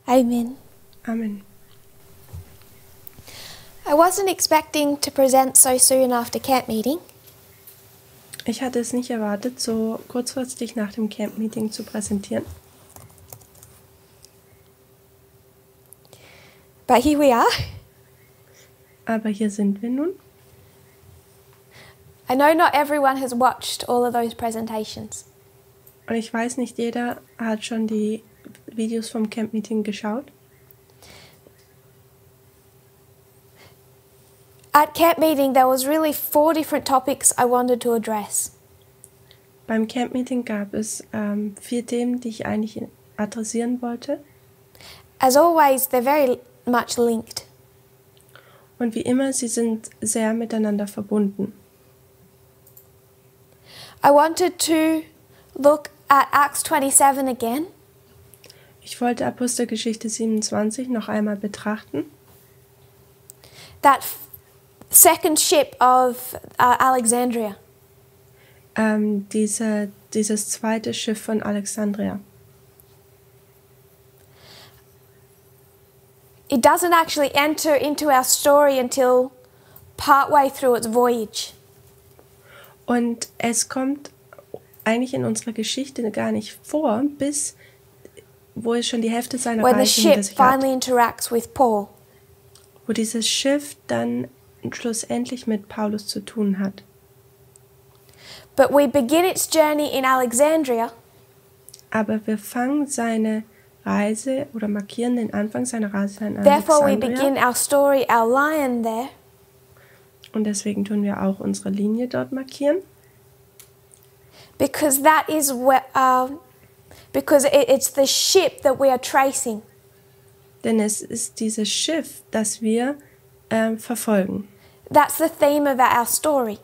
Amen. Amen. I wasn't expecting to present so soon after camp meeting, Ich hatte es nicht erwartet, so kurzfristig nach dem Camp-Meeting zu präsentieren. but here we are. Aber hier sind wir nun. I know not everyone has watched all of those presentations, Und ich weiß, nicht jeder hat schon die Videos vom Camp-Meeting geschaut. At camp meeting there was really 4 different topics I wanted to address. Beim Camp-Meeting gab es 4 Themen, die ich eigentlich adressieren wollte. As always, they're very much linked. Und wie immer, sie sind sehr miteinander verbunden. I wanted to look at Acts 27 again, Ich wollte Apostelgeschichte 27 noch einmal betrachten. that second ship of Alexandria. Dieses zweite Schiff von Alexandria. It doesn't actually enter into our story until partway through its voyage. Und es kommt eigentlich in unserer Geschichte gar nicht vor, bis wo es schon die Hälfte seiner When the Reise hinter ship sich hat. finally interacts with Paul. Wo dieses Schiff dann schlussendlich mit Paulus zu tun hat. But we begin its journey in Alexandria, Aber wir fangen seine Reise oder markieren den Anfang seiner Reise in therefore we Alexandria. begin our story, our lion there, Und deswegen tun wir auch unsere Linie dort markieren. because that is where, it's the ship that we are tracing. Denn es ist dieses Schiff, das wir verfolgen. That's the theme of our story.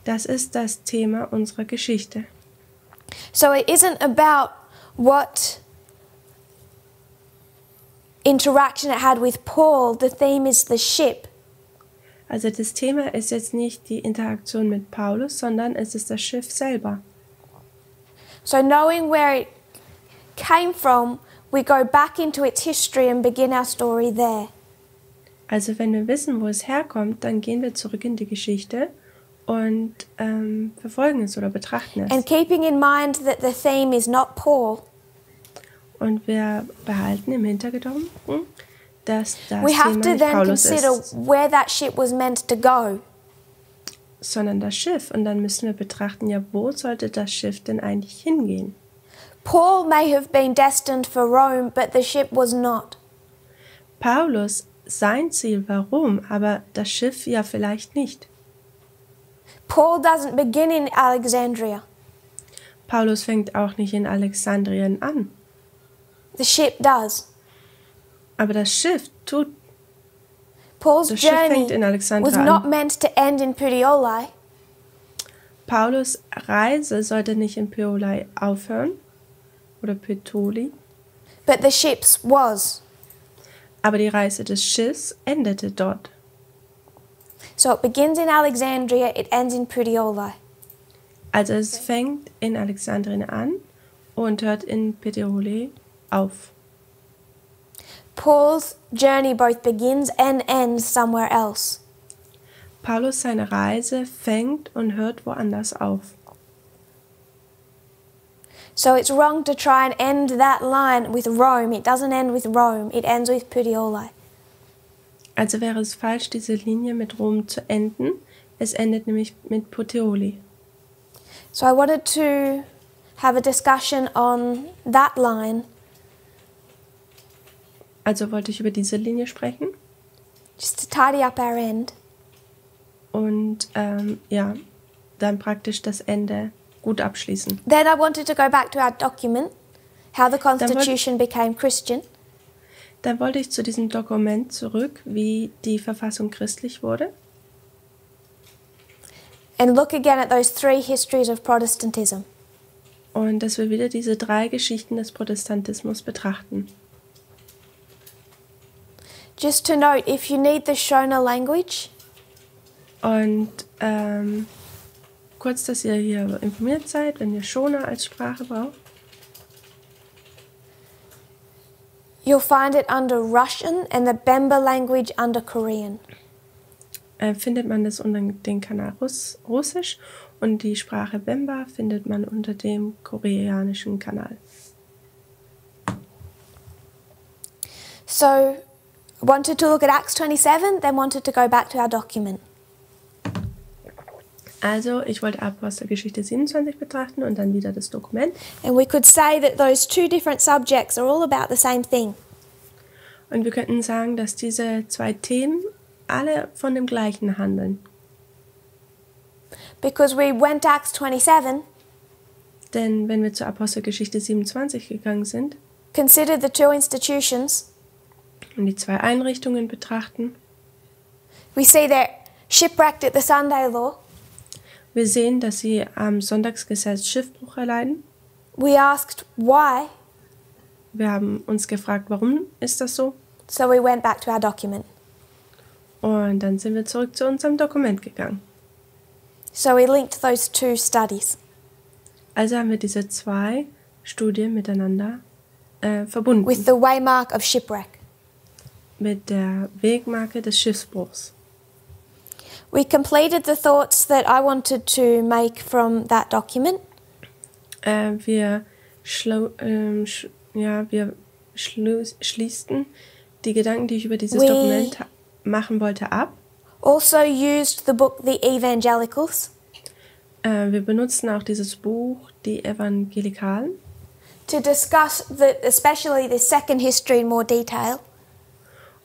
Das ist das Thema unserer Geschichte. So it isn't about what interaction it had with Paul. The theme is the ship. Also das Thema ist jetzt nicht die Interaktion mit Paulus, sondern es ist das Schiff selber. So knowing where it came from, we go back into its history and begin our story there. Also wenn wir wissen, wo es herkommt, dann gehen wir zurück in die Geschichte und verfolgen es oder betrachten es. And keeping in mind that the theme is not Paul, Und wir behalten im Hintergedanken, dass das we have Thema to nicht then Paulus consider ist, where that ship was meant to go. sondern das Schiff. Und dann müssen wir betrachten, ja, wo sollte das Schiff denn eigentlich hingehen? Paul may have been destined for Rome, but the ship was not. Paulus, sein Ziel war Rom, aber das Schiff ja vielleicht nicht. Paul doesn't begin in Alexandria. Paulus fängt auch nicht in Alexandrien an, The ship does. aber das Schiff tut. Paul's Das Schiff journey fängt in was Alexandria not an. meant to end in Puteoli. Paulus' Reise sollte nicht in Puteoli aufhören, oder Puteoli, But the ship's was. aber die Reise des Schiffs endete dort. So it begins in Alexandria, it ends in Puteoli. Also es fängt in Alexandrien an und hört in Puteoli auf. Paul's journey both begins and ends somewhere else. Paulus, seine Reise fängt und hört woanders auf. So it's wrong to try and end that line with Rome. It doesn't end with Rome, it ends with Puteoli. Also wäre es falsch, diese Linie mit Rom zu enden. Es endet nämlich mit Puteoli. So I wanted to have a discussion on that line, Also wollte ich über diese Linie sprechen just to tidy up our end. und ja, dann praktisch das Ende gut abschließen. Then I wanted to go back to our document, how the Constitution became Christian. Dann wollte ich zu diesem Dokument zurück, wie die Verfassung christlich wurde, And look again at those 3 histories of Protestantism. und dass wir wieder diese 3 Geschichten des Protestantismus betrachten. Just to note, if you need the Shona language, Und kurz, dass ihr hier informiert seid, wenn ihr Shona als Sprache braucht. You'll find it under Russian and the Bemba language under Korean. Findet man das unter den Kanal Russisch und die Sprache Bemba findet man unter dem koreanischen Kanal. So, wanted to look at Acts 27, then wanted to go back to our document. Also, ich wollte Apostelgeschichte 27 betrachten und dann wieder das Dokument. And we could say that those two different subjects are all about the same thing. Und wir könnten sagen, dass diese zwei Themen alle von dem Gleichen handeln. Because we went to Acts 27, Denn wenn wir zur Apostelgeschichte 27 gegangen sind considered the two institutions, und die zwei Einrichtungen betrachten, we see they're shipwrecked at the Sunday law. wir sehen, dass sie am Sonntagsgesetz Schiffbruch erleiden. We asked why, Wir haben uns gefragt, warum ist das so? so we went back to our document. Und dann sind wir zurück zu unserem Dokument gegangen. So we linked those two studies. Also haben wir diese zwei Studien miteinander verbunden. With the waymark of shipwreck. Mit der Wegmarke des Schiffsbruchs. We completed the thoughts that I wanted to make from that document. Wir schließten die Gedanken, die ich über dieses Dokument machen wollte, ab. Also used the book The Evangelicals Wir benutzten auch dieses Buch, die Evangelikalen, to discuss especially the second history in more detail.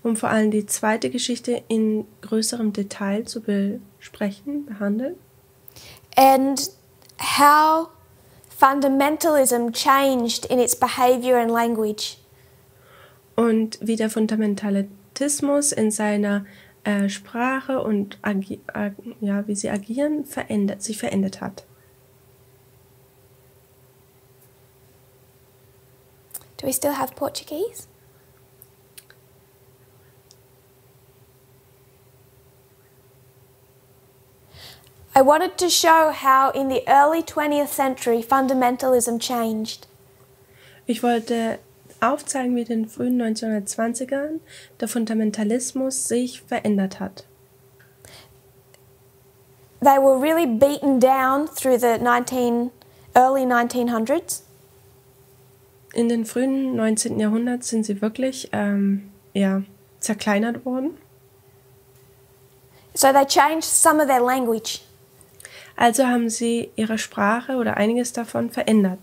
um vor allem die zweite Geschichte in größerem Detail zu behandeln. And how fundamentalism changed in its behavior and language. Und wie der Fundamentalismus in seiner Sprache und wie sie agieren, sich verändert hat. Do we still have Portuguese? I wanted to show how in the early 20th century fundamentalism changed. Ich wollte aufzeigen, wie in den frühen 1920ern der Fundamentalismus sich verändert hat. They were really beaten down through the early 1900s. In den frühen 19. Jahrhundert sind sie wirklich zerkleinert worden. So they changed some of their language. Also haben sie ihre Sprache oder einiges davon verändert.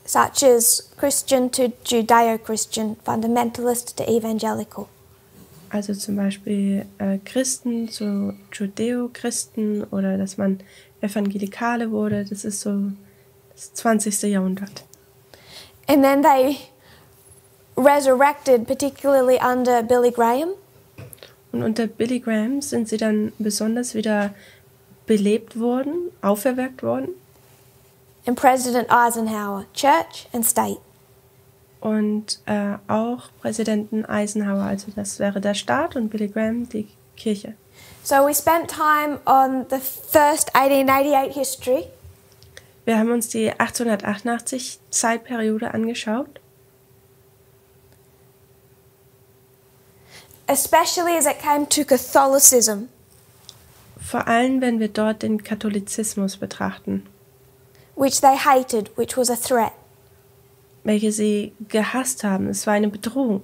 Such as Christian to Judeo-Christian, fundamentalist to evangelical. Also zum Beispiel Christen zu Judäo-Christen oder dass man Evangelikale wurde. Das ist so das 20. Jahrhundert. And then they resurrected, particularly under Billy Graham. Und unter Billy Graham sind sie dann besonders wieder belebt worden, auferweckt worden. And President Eisenhower, Church and State. Und auch Präsidenten Eisenhower, also das wäre der Staat und Billy Graham die Kirche. So we spent time on the first 1888 history. Wir haben uns die 1888 Zeitperiode angeschaut. Especially as it came to Catholicism. Vor allem, wenn wir dort den Katholizismus betrachten. Which they hated, which was a threat. Welche sie gehasst haben. Es war eine Bedrohung.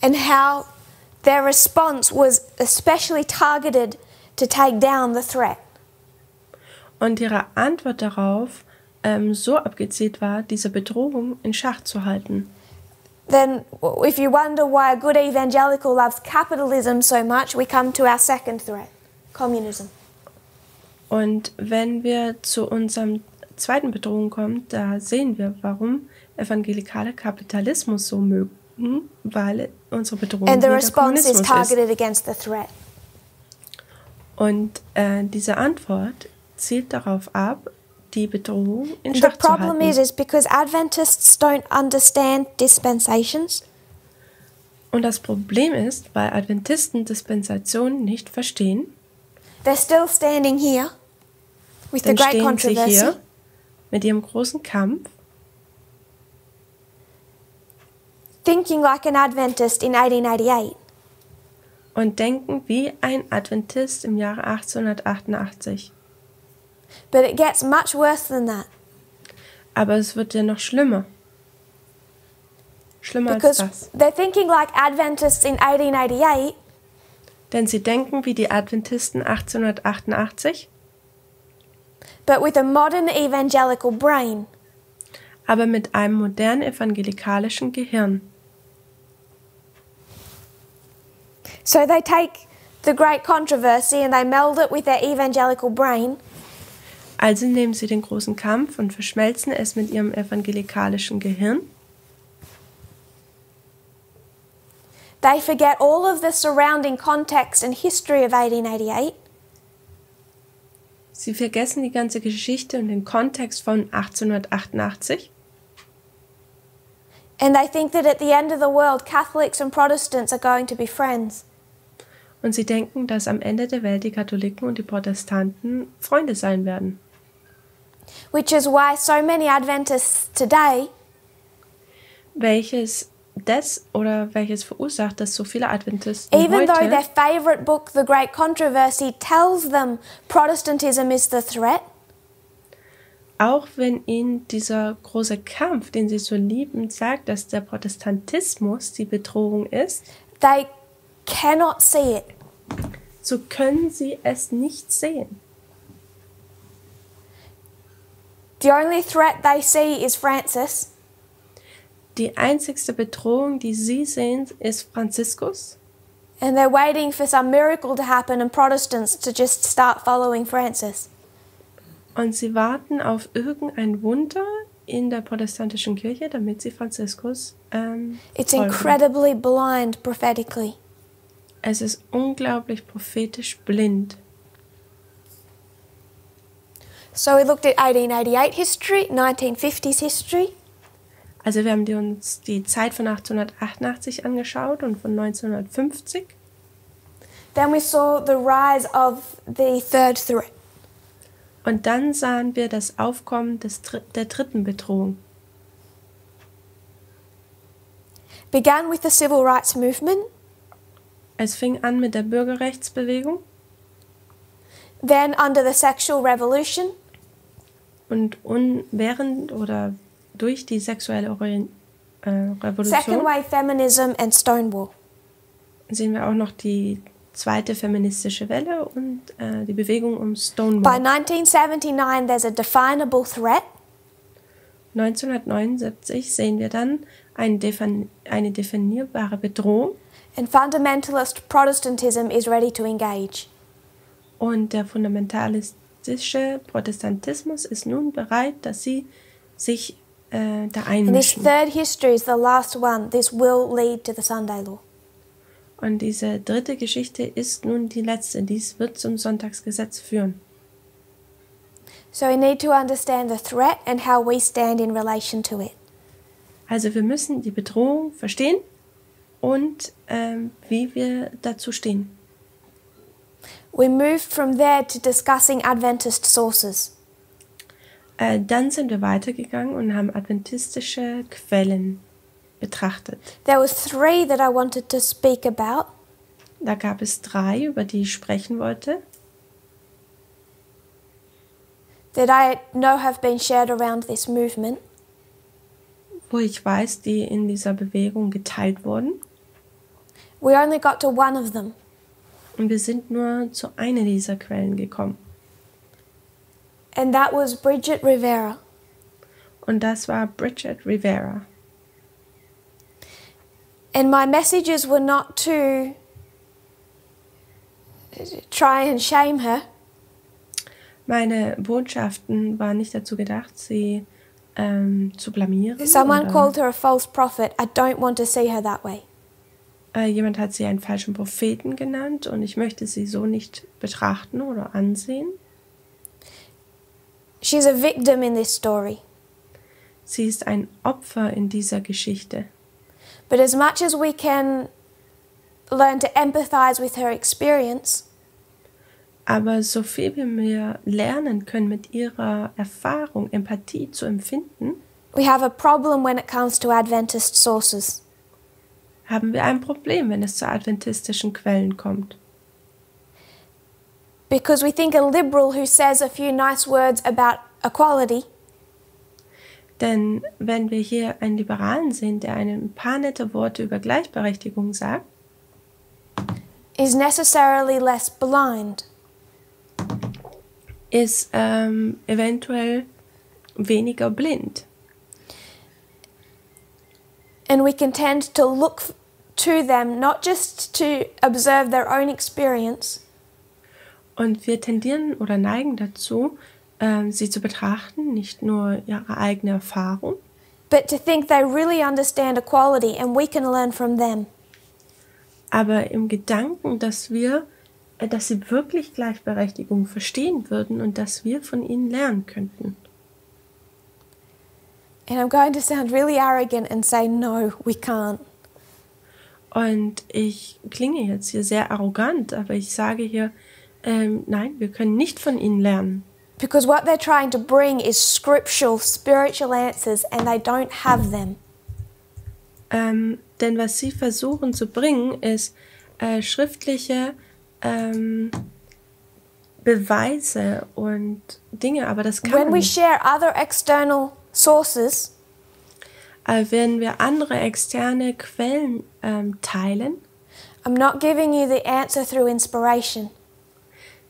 And how their response was especially targeted to take down the threat. Und ihre Antwort darauf so abgezielt war, diese Bedrohung in Schach zu halten. Then if you wonder why a good evangelical loves capitalism so much, we come to our second threat, communism. Und wenn wir zu unserem zweiten Bedrohung kommen, da sehen wir, warum Evangelikale Kapitalismus so mögen, weil unsere Bedrohung And the der response is Kommunismus targeted ist. against the threat. Und diese Antwort zielt darauf ab, die Bedrohung in The Schach zu problem halten. is because Adventists don't understand dispensations. Und das Problem ist, weil Adventisten Dispensationen nicht verstehen, They're still standing here with the dann great stehen sie controversy. hier mit ihrem großen Kampf thinking like an Adventist in 1888. und denken wie ein Adventist im Jahre 1888. But it gets much worse than that. Aber es wird ja noch schlimmer. Schlimmer als Because das. they're thinking like Adventists in 1888, Denn sie denken wie die Adventisten 1888, but with a modern evangelical brain. aber mit einem modernen evangelikalischen Gehirn. So they take the great controversy and they meld it with their evangelical brain, Also nehmen sie den großen Kampf und verschmelzen es mit ihrem evangelikalischen Gehirn. they forget all of the surrounding context and history of 1888, Sie vergessen die ganze Geschichte und den Kontext von 1888 and they think that at the end of the world Catholics and Protestants are going to be friends. und sie denken, dass am Ende der Welt die Katholiken und die Protestanten Freunde sein werden. Which is why so many Adventists today Welches verursacht, dass so viele Adventisten even though their heute, favourite book, The Great Controversy, tells them Protestantism is the threat, auch wenn ihnen dieser große Kampf, den sie so lieben, sagt, dass der Protestantismus die Bedrohung ist, they cannot see it. so können sie es nicht sehen. The only threat they see is Francis, Die einzigste Bedrohung, die sie sehen, ist Franziskus. and they're waiting for some miracle to happen and Protestants to just start following Francis. Und sie warten auf irgendein Wunder in der protestantischen Kirche, damit sie Franziskus It's folgen. incredibly blind prophetically. Es ist unglaublich prophetisch blind. So we looked at 1888 history, 1950s history, Also wir haben uns die Zeit von 1888 angeschaut und von 1950. then we saw the rise of the third threat. Und dann sahen wir das Aufkommen der dritten Bedrohung. Began with the civil rights movement, Es fing an mit der Bürgerrechtsbewegung then under the sexual revolution, und während oder durch die sexuelle second Revolution wave feminism and Stonewall. sehen wir auch noch die zweite feministische Welle und die Bewegung um By Stonewall. 1979 there's a definable threat, 1979 sehen wir dann eine definierbare Bedrohung and fundamentalist Protestantism is ready to engage. und der fundamentalistische Protestantismus ist nun bereit, dass sie sich da And this einmischen. third history is the last one. This will lead to the Sunday law. Und diese dritte Geschichte ist nun die letzte. Dies wird zum Sonntagsgesetz führen. So we need to understand the threat and how we stand in relation to it. Also wir müssen die Bedrohung verstehen und wie wir dazu stehen. We moved from there to discussing Adventist sources. Dann sind wir weitergegangen und haben adventistische Quellen betrachtet. There were three that I wanted to speak about. Da gab es 3, über die ich sprechen wollte, That I know have been shared around this movement. wo ich weiß, die in dieser Bewegung geteilt wurden. We only got to one of them. Und wir sind nur zu einer dieser Quellen gekommen. And that was Bridget Rivera. Und das war Bridget Rivera. And my messages were not to try and shame her. Meine Botschaften waren nicht dazu gedacht, sie zu blamieren. Someone oder, called her a false prophet. I don't want to see her that way. Jemand hat sie einen falschen Propheten genannt und ich möchte sie so nicht betrachten oder ansehen. She's a victim in this story. Sie ist ein Opfer in dieser Geschichte. But as much as we can learn to empathize with her experience, Aber so viel wir lernen können, mit ihrer Erfahrung Empathie zu empfinden, we have a problem when it comes to Adventist sources. haben wir ein Problem, wenn es zu adventistischen Quellen kommt. Because we think a liberal who says a few nice words about equality Denn wenn wir hier einen Liberalen sehen, der ein paar nette Worte über Gleichberechtigung sagt, is necessarily less blind. ist eventuell weniger blind. And we can tend to look to them not just to observe their own experience, Und wir tendieren oder neigen dazu, sie zu betrachten, nicht nur ihre eigene Erfahrung, but to think they really understand equality and we can learn from them. aber im Gedanken, dass sie wirklich Gleichberechtigung verstehen würden und dass wir von ihnen lernen könnten. And I'm going to sound really arrogant and say, no, we can't. Und ich klinge jetzt hier sehr arrogant, aber ich sage hier, nein, wir können nicht von ihnen lernen. Because what they're trying to bring is scriptural, spiritual answers and they don't have them. Denn was sie versuchen zu bringen, ist schriftliche Beweise und Dinge, aber das kann When man we nicht. share other external sources, Wenn wir andere externe Quellen teilen, I'm not giving you the answer through inspiration.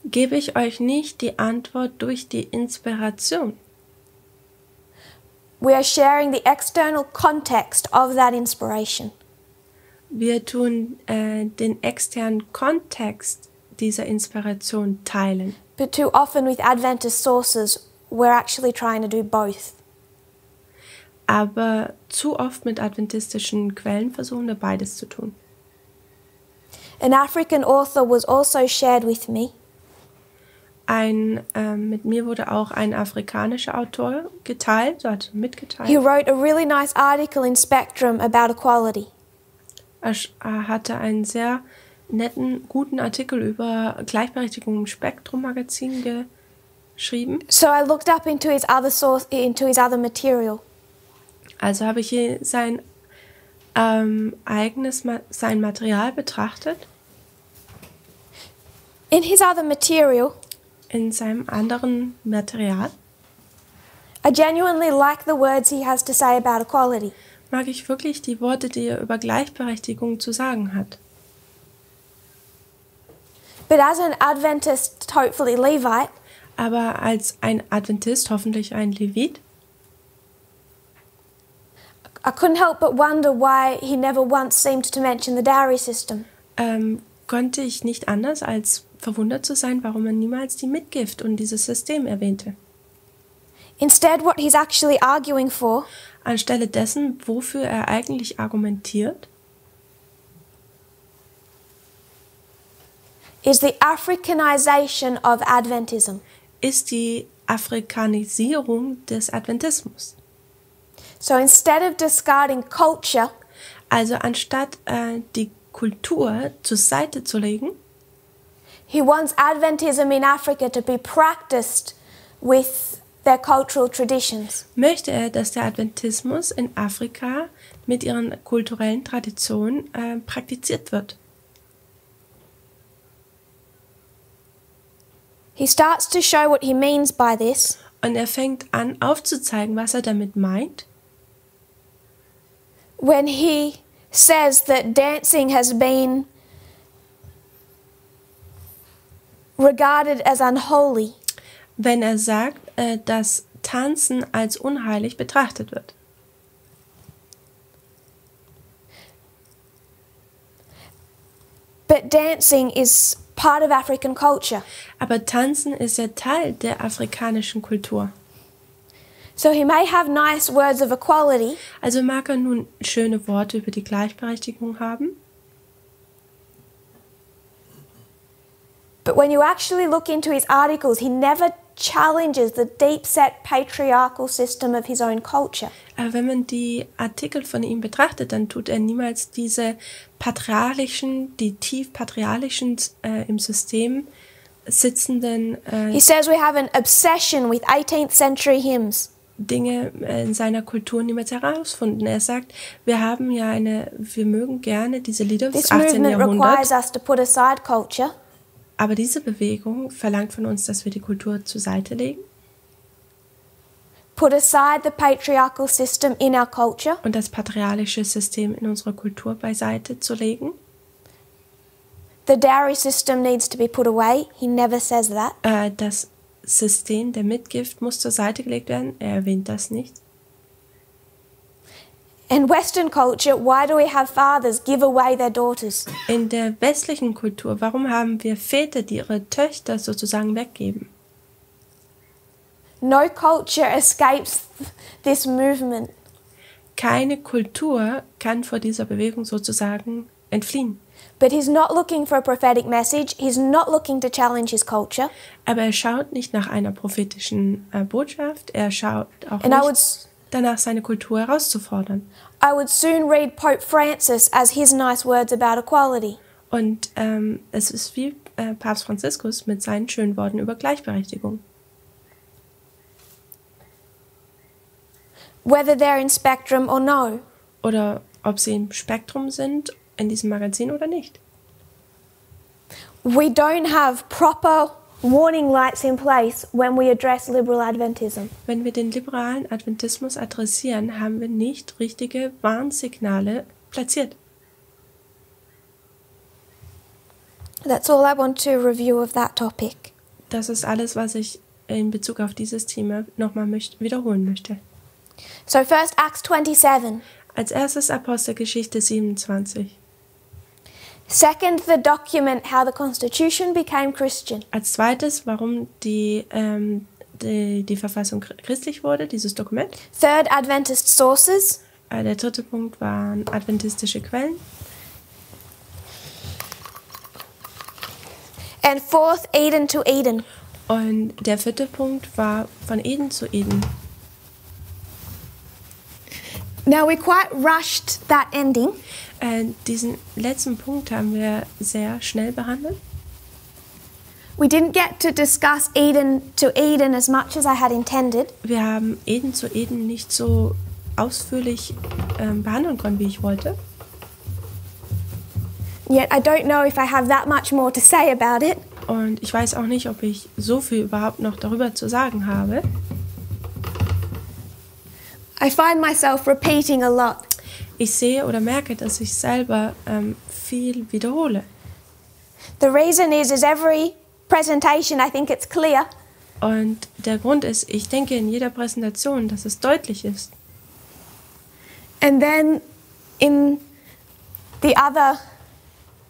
gebe ich euch nicht die Antwort durch die Inspiration. We are sharing the external context of that inspiration. Wir tun den externen Kontext dieser Inspiration teilen. But too often with Adventist sources, we're actually trying to do both. Aber zu oft mit adventistischen Quellen versuchen wir beides zu tun. An African author was also shared with me. Mit mir wurde auch ein afrikanischer Autor geteilt, also He mitgeteilt. wrote a really nice article in Spectrum about equality. Er hatte einen sehr netten, guten Artikel über Gleichberechtigung im Spektrum-Magazin geschrieben. So I looked up into his other material. Also habe ich hier sein Material betrachtet. In his other material, In seinem anderen Material I genuinely like the words he has to say about equality. mag ich wirklich die Worte, die er über Gleichberechtigung zu sagen hat. But as an Adventist, hopefully Levite, Aber als ein Adventist, hoffentlich ein Levit, I couldn't help but wonder why he never once seemed to mention the dowry system. konnte ich nicht anders als verwundert zu sein, warum er niemals die Mitgift und dieses System erwähnte. Instead, what he's actually arguing for Anstelle dessen, wofür er eigentlich argumentiert, is the Africanization of Adventism. ist die Afrikanisierung des Adventismus. So instead of discarding culture, Also anstatt die Kultur zur Seite zu legen, he wants Adventism in Africa to be practiced with their cultural traditions. möchte er, dass der Adventismus in Afrika mit ihren kulturellen Traditionen praktiziert wird. He starts to show what he means by this Und er fängt an aufzuzeigen, was er damit meint, when he says that dancing has been regarded as unholy. wenn er sagt, dass Tanzen als unheilig betrachtet wird. But dancing is part of African culture. Aber Tanzen ist ja Teil der afrikanischen Kultur. So he may have nice words of equality, Also mag er nun schöne Worte über die Gleichberechtigung haben, but when you actually look into his articles, he never challenges the deep-set patriarchal system of his own culture. aber wenn man die Artikel von ihm betrachtet, dann tut er niemals diese die tief patriarchalischen im System sitzenden He says we have an obsession with 18th century hymns. Dinge in seiner Kultur niemals herausgefunden. Er sagt, wir mögen gerne diese Lieder des This 18. movement requires Jahrhunderts, us to put aside culture, aber diese Bewegung verlangt von uns, dass wir die Kultur zur Seite legen put aside the patriarchal system in our culture, und das patriarchalische System in unserer Kultur beiseite zu legen. the dowry system needs to be put away. He never says that. Das System der Mitgift muss zur Seite gelegt werden. Er erwähnt das nicht. In Western culture, why do we have fathers give away their daughters? In der westlichen Kultur, warum haben wir Väter, die ihre Töchter sozusagen weggeben? No culture escapes this movement. Keine Kultur kann vor dieser Bewegung sozusagen entfliehen. But he's not looking for a prophetic message. He's not looking to challenge his culture. Aber er schaut nicht nach einer prophetischen Botschaft. Er schaut auch And nicht danach, seine Kultur herauszufordern. I would soon read Pope Francis as his nice words about equality. Und es ist wie Papst Franziskus mit seinen schönen Worten über Gleichberechtigung. Whether they're in Spectrum or no. Oder ob sie im Spektrum sind, in diesem Magazin oder nicht. We don't have proper warning lights in place when we address liberal Adventism. Wenn wir den liberalen Adventismus adressieren, haben wir nicht richtige Warnsignale platziert. That's all I want to review of that topic. Das ist alles, was ich in Bezug auf dieses Thema nochmal wiederholen möchte. So first Acts 27. Als erstes Apostelgeschichte 27. Second, the document how the Constitution became Christian. Als zweites, warum die Verfassung christlich wurde, dieses Dokument. Third, Adventist sources. Der dritte Punkt waren adventistische Quellen. And fourth, Eden to Eden. Und der vierte Punkt war von Eden zu Eden. Now we quite rushed that ending. Diesen letzten Punkt haben wir sehr schnell behandelt. We didn't get to discuss Eden to Eden as much as I had intended. Wir haben Eden zu Eden nicht so ausführlich behandeln können, wie ich wollte. Yet I don't know if I have that much more to say about it. Und ich weiß auch nicht, ob ich so viel überhaupt noch darüber zu sagen habe. I find myself repeating a lot. Ich sehe oder merke, dass ich selber viel wiederhole. The reason is every presentation I think it's clear. Und der Grund ist, ich denke in jeder Präsentation, dass es deutlich ist. And then in the other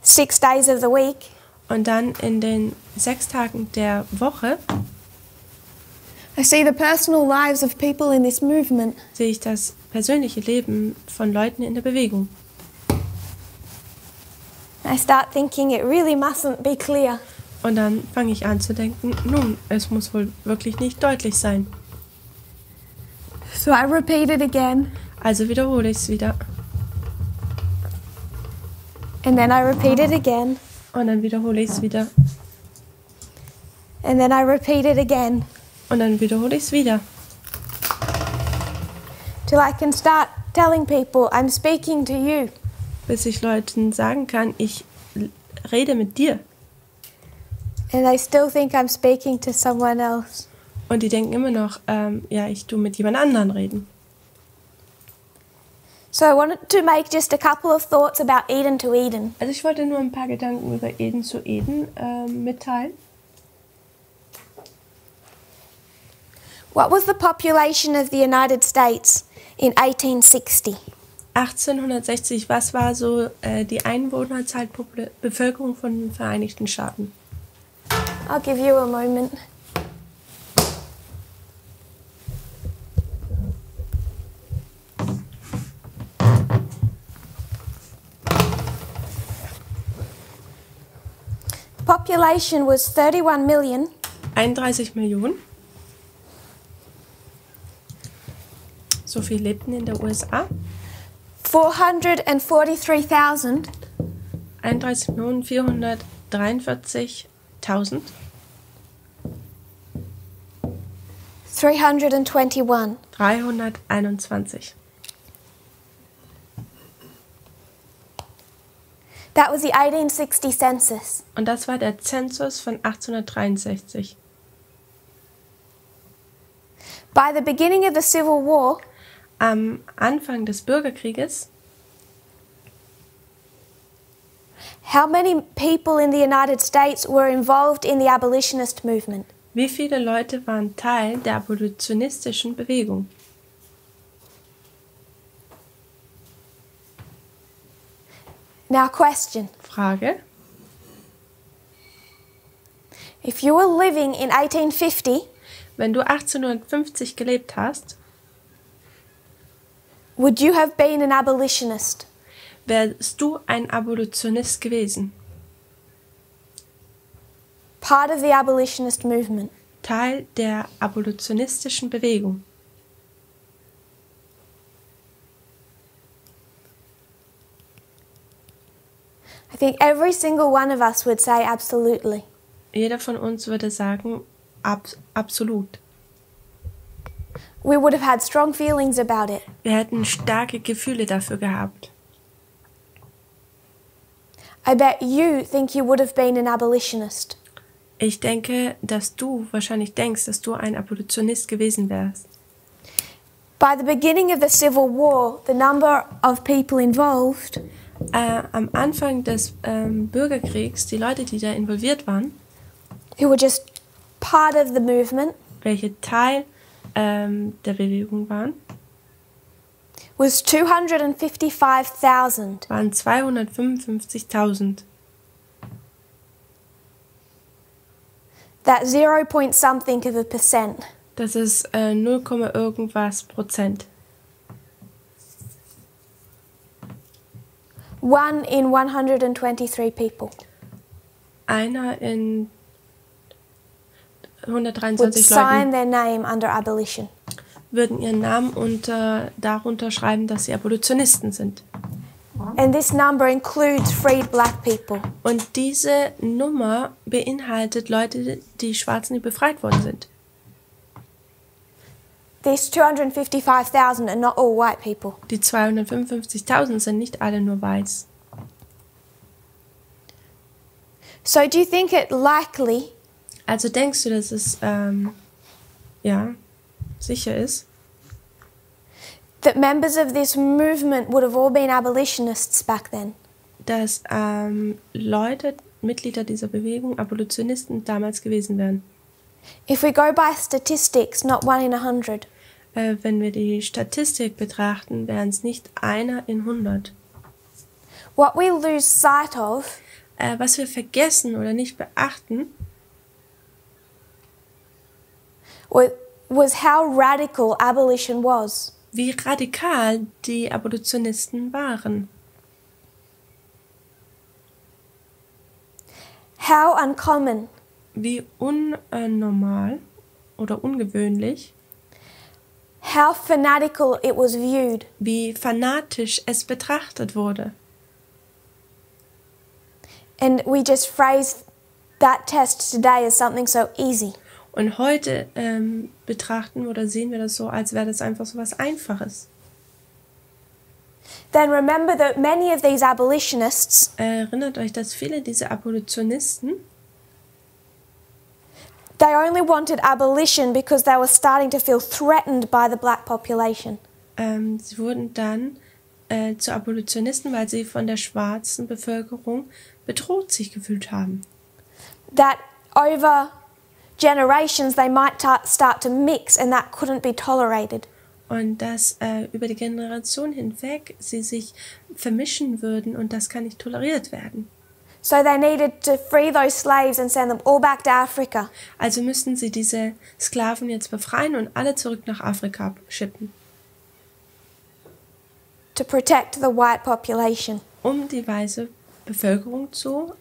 6 days of the week, Und dann in den 6 Tagen der Woche I see the personal lives of people in this movement. sehe ich das persönliche Leben von Leuten in der Bewegung. I start thinking it really mustn't be clear. Und dann fange ich an zu denken, nun, es muss wohl wirklich nicht deutlich sein. So I repeat it again. Also wiederhole ich es wieder. And then I repeat it again. Und dann wiederhole ich es wieder. And then I repeat it again. Und dann wiederhole ich es wieder. Till I can start telling people I'm speaking to you. Bis ich Leuten sagen kann, ich rede mit dir. And they still think I'm speaking to someone else. Und die denken immer noch, ich tue mit jemand anderen reden. So I wanted to make just a couple of thoughts about Eden to Eden. Also ich wollte nur ein paar Gedanken über Eden zu Eden mitteilen. What was the population of the United States in 1860? 1860, was war so die Einwohnerzahl, Bevölkerung von den Vereinigten Staaten? I'll give you a moment. Population was 31 million. 31 Millionen. So viel lebten in der USA. 443,000 31.443.000. 321. 321. That was the 1860 census. Und das war der Zensus von 1863. By the beginning of the Civil War, Am Anfang des Bürgerkrieges, how many people in the United States were involved in the abolitionist movement? wie viele Leute waren Teil der abolitionistischen Bewegung? Now question. Frage. If you were living in 1850, Wenn du 1850 gelebt hast, would you have been an abolitionist? wärst du ein Abolitionist gewesen. Part of the abolitionist movement? Teil der abolitionistischen Bewegung. I think every single one of us would say absolutely. Jeder von uns würde sagen, absolut. We would have had strong feelings about it. Wir hätten starke Gefühle dafür gehabt. I bet you think you would have been an abolitionist. Ich denke, dass du wahrscheinlich denkst, dass du ein Abolitionist gewesen wärst. By the beginning of the Civil War, the number of people involved Am Anfang des Bürgerkriegs, die Leute, die da involviert waren, who were just part of the movement, welche Teil der Bewegung waren, was 255,000. waren 255.000. That 0 point something of a percent. Das ist 0, irgendwas Prozent. 1 in 123 people Einer in would 123 sign Leuten their name under abolition. würden ihren Namen darunter schreiben, dass sie Abolitionisten sind. And this number includes freed black people. Und diese Nummer beinhaltet Leute, die Schwarzen, die befreit worden sind. These 255,000 are not all white people. Die 255.000 sind nicht alle nur weiß. So do you think it likely Also denkst du, dass es sicher ist, that members of this movement would have all been abolitionists back then? dass Leute, Mitglieder dieser Bewegung, Abolitionisten damals gewesen wären? If we go by statistics, not 1 in 100. Wenn wir die Statistik betrachten, wären es nicht einer in 100. What we lose sight of Was wir vergessen oder nicht beachten, was how radical abolition was. wie radikal die Abolitionisten waren. How uncommon, Wie unnormal oder ungewöhnlich, how fanatical it was viewed. wie fanatisch es betrachtet wurde. And we just phrase that test today as something so easy. Und heute betrachten oder sehen wir das so, als wäre das einfach so was Einfaches. Then remember that many of these abolitionists Erinnert euch, dass viele dieser Abolitionisten, they only wanted abolition because they were starting to feel threatened by the black population. sie wurden dann zu Abolitionisten, weil sie von der schwarzen Bevölkerung bedroht sich gefühlt haben. That over generations they might start to mix and that couldn't be tolerated. Und dass über die Generation hinweg sie sich vermischen würden und das kann nicht toleriert werden. So they needed to free those slaves and send them all back to Africa. Also müssten sie diese Sklaven jetzt befreien und alle zurück nach Afrika schippen, To protect the white population. um die weiße Bevölkerung zu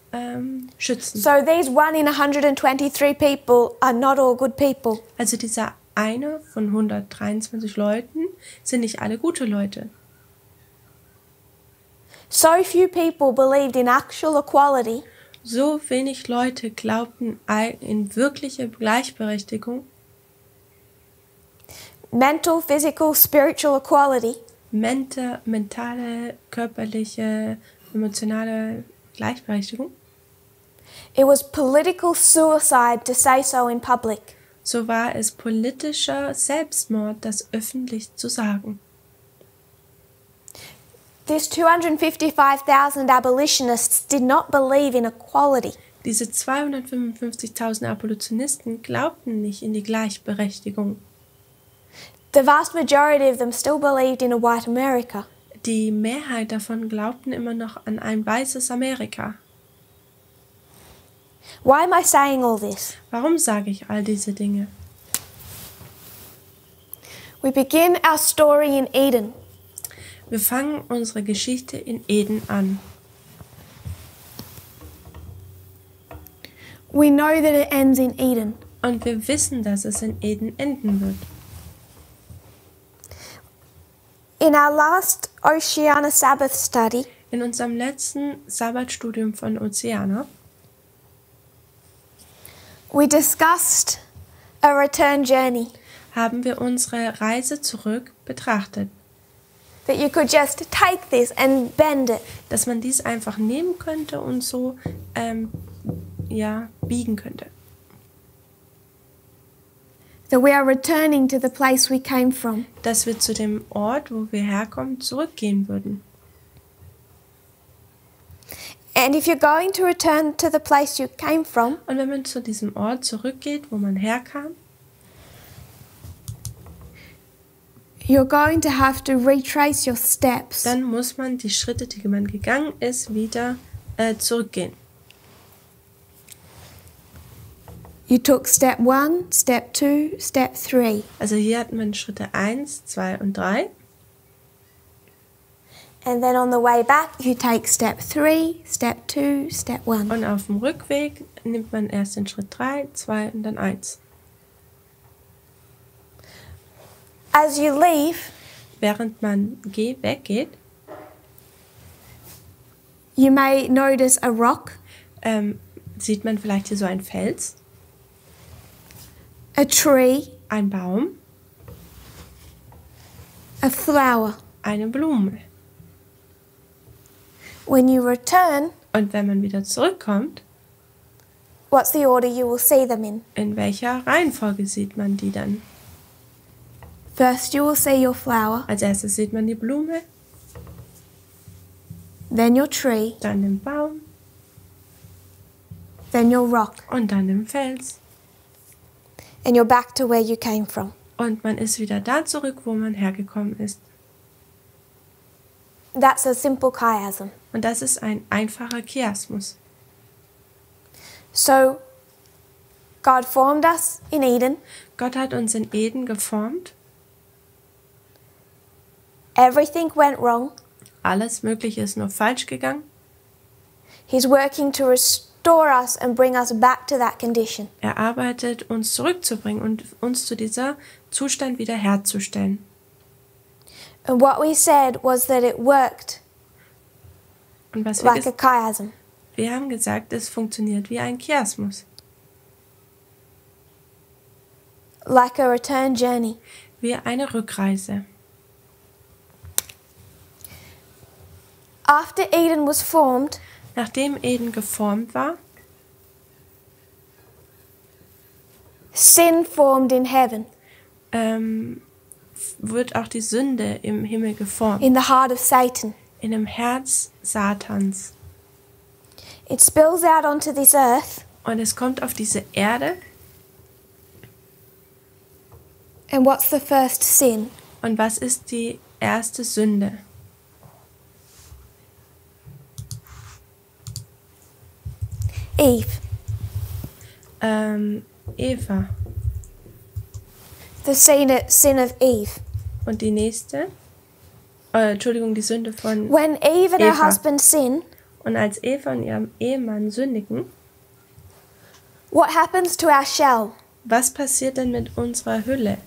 schützen. So these 1 in 123 people are not all good people. Also dieser eine von 123 Leuten sind nicht alle gute Leute. So few people believed in actual equality So wenig Leute glaubten in wirkliche Gleichberechtigung, mental, physical, spiritual equality. Mentale, körperliche, emotionale Gleichberechtigung. It was political suicide to say so in public. So war es politischer Selbstmord, das öffentlich zu sagen. These 255,000 abolitionists did not believe in equality. Diese 255.000 Abolitionisten glaubten nicht in die Gleichberechtigung. The vast majority of them still believed in a white America. Die Mehrheit davon glaubten immer noch an ein weißes Amerika. Why am I saying all this? Warum sage ich all diese Dinge? We begin our story in Eden. Wir fangen unsere Geschichte in Eden an. We know that it ends in Eden. Und wir wissen, dass es in Eden enden wird. In our last Oceana Sabbath study, In unserem letzten Sabbatstudium von Oceana we discussed a return journey. haben wir unsere Reise zurück betrachtet. That you could just take this and bend it. Dass man dies einfach nehmen könnte und so biegen könnte. That we are returning to the place we came from. Dass wir zu dem Ort, wo wir herkommen, zurückgehen würden. And if you're going to return to the place you came from, Und wenn man zu diesem Ort zurückgeht, wo man herkam, you're going to have to retrace your steps. dann muss man die Schritte, die man gegangen ist, wieder zurückgehen. You took step 1, step 2, step 3. Also hier hat man Schritte 1, 2 und 3. And then on the way back, you take step 3, step 2, step 1. Und auf dem Rückweg nimmt man erst den Schritt 3, 2 und dann 1. As you leave, Während man weggeht, you may notice a rock, sieht man vielleicht hier so einen Fels, a tree, ein Baum, a flower. eine Blume. When you return, Und wenn man wieder zurückkommt, what's the order you will see them in welcher Reihenfolge sieht man die dann? First you will see your flower, Als erstes sieht man die Blume, then your tree, dann den Baum then your rock, und dann den Fels. and you're back to where you came from. Und man ist wieder da zurück, wo man hergekommen ist. That's a simple chiasm. Und das ist ein einfacher Chiasmus. So, God formed us in Eden. Gott hat uns in Eden geformt. Everything went wrong. Alles Mögliche ist nur falsch gegangen. He's working to restore us and bring us back to that condition. Er arbeitet, uns zurückzubringen und uns zu dieser Zustand wiederherzustellen. And what we said was that it worked Und was wir, like a chiasm. wir haben gesagt, es funktioniert wie ein Chiasmus, Like a return journey. wie eine Rückreise. After Eden was formed, Nachdem Eden geformt war, sin formed in heaven, wird auch die Sünde im Himmel geformt, in the heart of Satan. in dem Herz Satans. It spills out onto this earth, Und es kommt auf diese Erde. and what's the first sin? Und was ist die erste Sünde? Eve. Eva. The sin of Eve. Und die nächste? Die Sünde von When Eve and her Eva. husband sin, Und als Eva und ihrem Ehemann sündigen, what happens to our shell? was passiert denn mit unserer Hülle?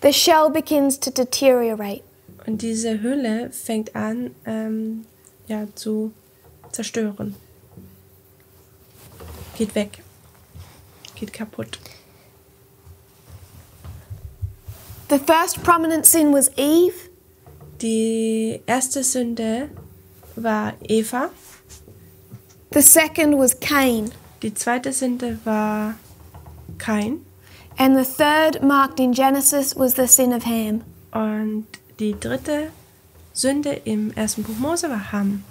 The shell begins to deteriorate. Und diese Hülle fängt an, zu zerstören. Geht weg. Geht kaputt. The first prominent sin was Eve. Die erste Sünde war Eva. The second was Cain. Die zweite Sünde war Kain. And the third, marked in Genesis, was the sin of Ham. Und die dritte Sünde im ersten Buch Mose war Ham.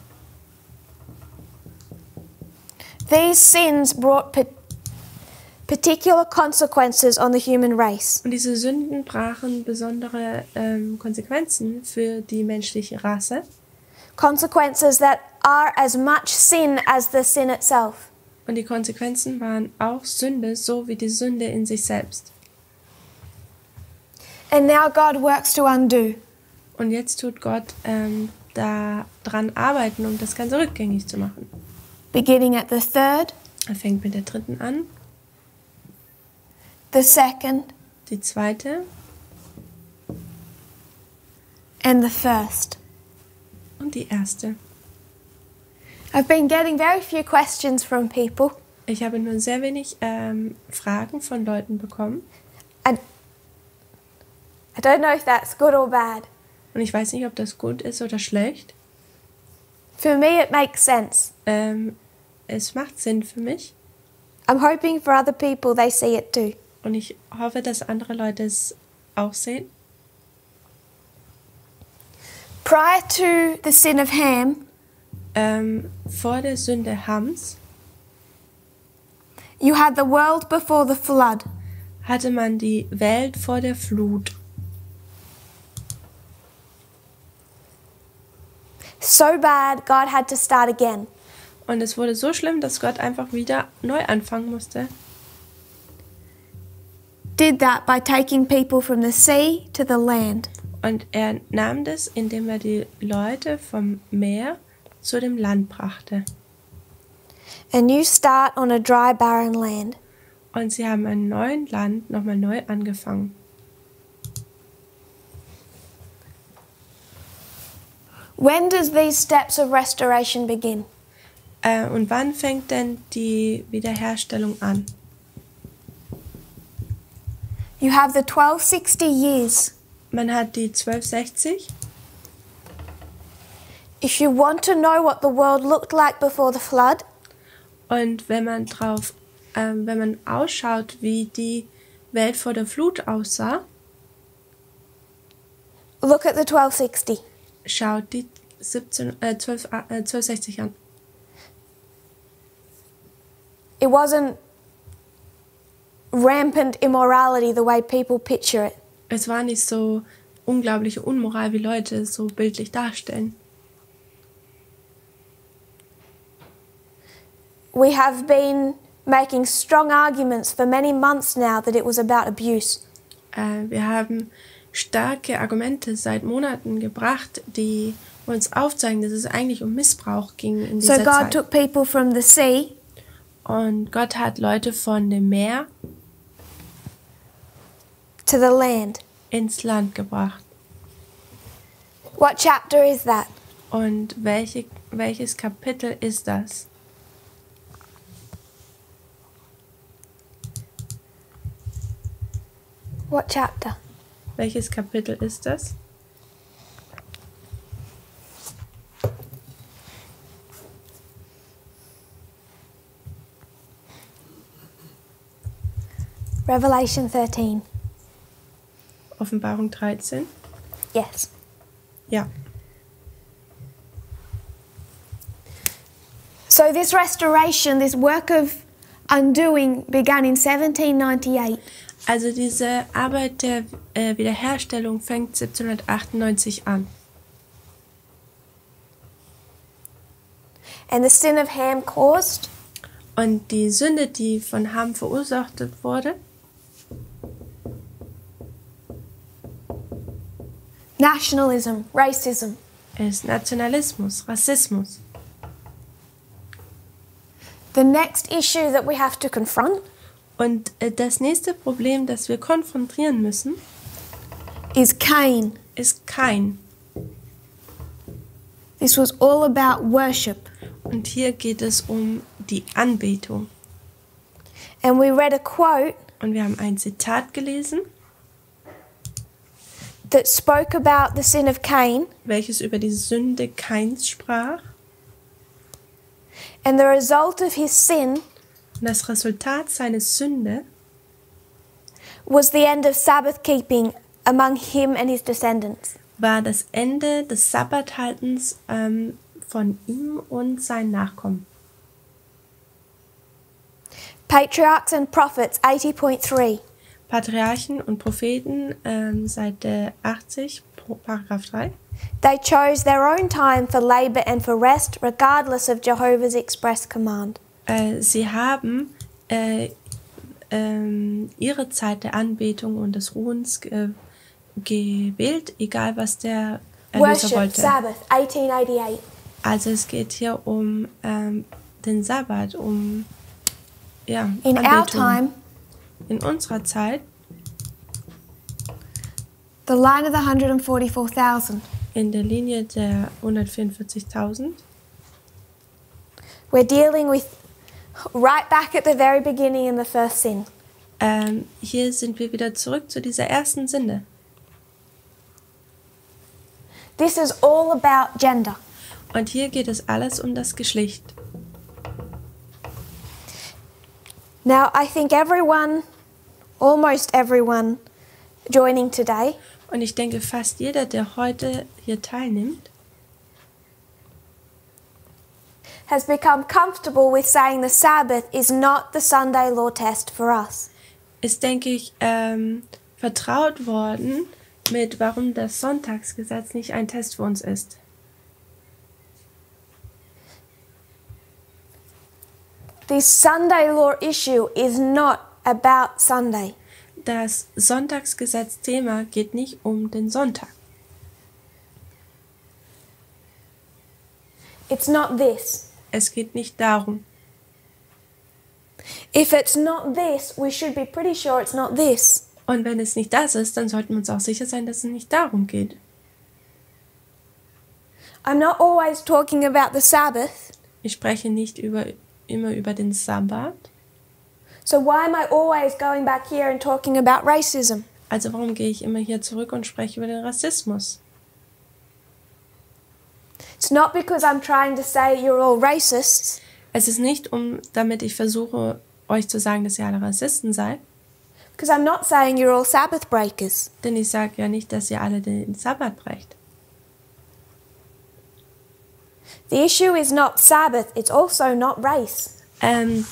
These sins brought particular consequences on the human race. Und diese Sünden brachen besondere Konsequenzen für die menschliche Rasse. Consequences that are as much sin as the sin itself. Und die Konsequenzen waren auch Sünde, so wie die Sünde in sich selbst. And now God works to undo. Und jetzt tut Gott daran arbeiten, um das Ganze rückgängig zu machen. Beginning at the third, Er fängt mit der dritten an, the second, die zweite and the first. und die erste. I've been getting very few questions from people. Ich habe nur sehr wenig Fragen von Leuten bekommen. I don't know if that's good or bad. Und ich weiß nicht, ob das gut ist oder schlecht. For me, it makes sense. Es macht Sinn für mich. I'm hoping for other people they see it too. Und ich hoffe, dass andere Leute es auch sehen. Prior to the sin of Ham, Vor der Sünde Hams you had the world before the flood. hatte man die Welt vor der Flut. So bad, God had to start again. Und es wurde so schlimm, dass Gott einfach wieder neu anfangen musste. Did that by taking people from the sea to the land. Und er nahm das, indem er die Leute vom Meer zu dem Land brachte. A new start on a dry, barren land. Und sie haben ein neues Land nochmal neu angefangen. When does these steps of restoration begin? Und wann fängt denn die Wiederherstellung an? You have the 1260 years. Man hat die 1260. If you want to know what the world looked like before the flood, Und wenn man ausschaut, wie die Welt vor der Flut aussah, look at the 1260. schaut die 1260 an. It wasn't rampant immorality the way people picture it. Es war nicht so unglaubliche Unmoral, wie Leute es so bildlich darstellen. We have been making strong arguments for many months now that it was about abuse. Wir haben starke Argumente seit Monaten gebracht, die uns aufzeigen, dass es eigentlich um Missbrauch ging in So dieser God Zeit. took people from the sea Und Gott hat Leute von dem Meer to the land. ins Land gebracht. What chapter is that? Und welches Kapitel ist das? What chapter? Welches Kapitel ist das? Revelation 13. Offenbarung 13? Yes. Ja. So this restoration, this work of undoing began in 1798. Also diese Arbeit der Wiederherstellung fängt 1798 an. And the sin of Ham caused Und die Sünde, die von Ham verursacht wurde, nationalism, racism. ist Nationalismus, Rassismus. The next issue that we have to confront Und das nächste Problem, das wir konfrontieren müssen, is Cain. ist Kain. This was all about worship. Und hier geht es um die Anbetung. And we read a quote Und wir haben ein Zitat gelesen, that spoke about the sin of Cain, welches über die Sünde Kains sprach. and the result of his sin Und das Resultat seines Sünde was the end of Sabbath keeping among him and his descendants. war das Ende des Sabbathaltens von ihm und seinen Nachkommen. Patriarchs and Prophets 80.3. Patriarchen und Propheten, Seite 80, Paragraph 3. They chose their own time for labor and for rest, regardless of Jehovah's express command. Sie haben ihre Zeit der Anbetung und des Ruhens gewählt, egal was der Erlöser Worship, wollte. Sabbath, 1888. Also es geht hier um den Sabbat, um In our Anbetung. time, In unserer Zeit, the line of the 144,000. in der Linie der 144.000, We're dealing with right back at the very beginning in the first sin. hier sind wir wieder zurück zu dieser ersten Sünde. This is all about gender. Und hier geht es alles um das Geschlecht. Now, I think everyone, almost everyone joining today Und ich denke, fast jeder, der heute hier teilnimmt, has become comfortable with saying the Sabbath is not the Sunday law test for us. ist, denke ich, vertraut worden mit, warum das Sonntagsgesetz nicht ein Test für uns ist. The Sunday law issue is not about Sunday. Das Sonntagsgesetz-Thema geht nicht um den Sonntag. It's not this. Es geht nicht darum. If it's not this, we should be pretty sure it's not this. Und wenn es nicht das ist, dann sollten wir uns auch sicher sein, dass es nicht darum geht. I'm not always talking about the Sabbath, Ich spreche nicht immer über den Sabbat. so why am I always going back here and talking about racism? Also warum gehe ich immer hier zurück und spreche über den Rassismus? It's not because I'm trying to say you're all racists, Es ist nicht, damit ich versuche, euch zu sagen, dass ihr alle Rassisten seid. because I'm not saying you're all Sabbath breakers. Denn ich sage ja nicht, dass ihr alle den Sabbat brecht. The issue is not Sabbath, it's also not race.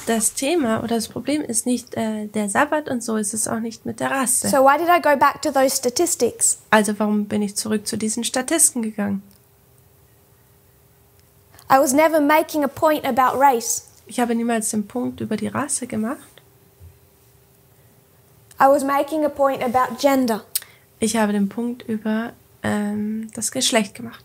Das Thema oder das Problem ist nicht der Sabbat und so ist es auch nicht mit der Rasse. So why did I go back to those statistics? Also warum bin ich zurück zu diesen Statisten gegangen? I was never making a point about race. Ich habe niemals den Punkt über die Rasse gemacht. I was making a point about gender. Ich habe den Punkt über das Geschlecht gemacht.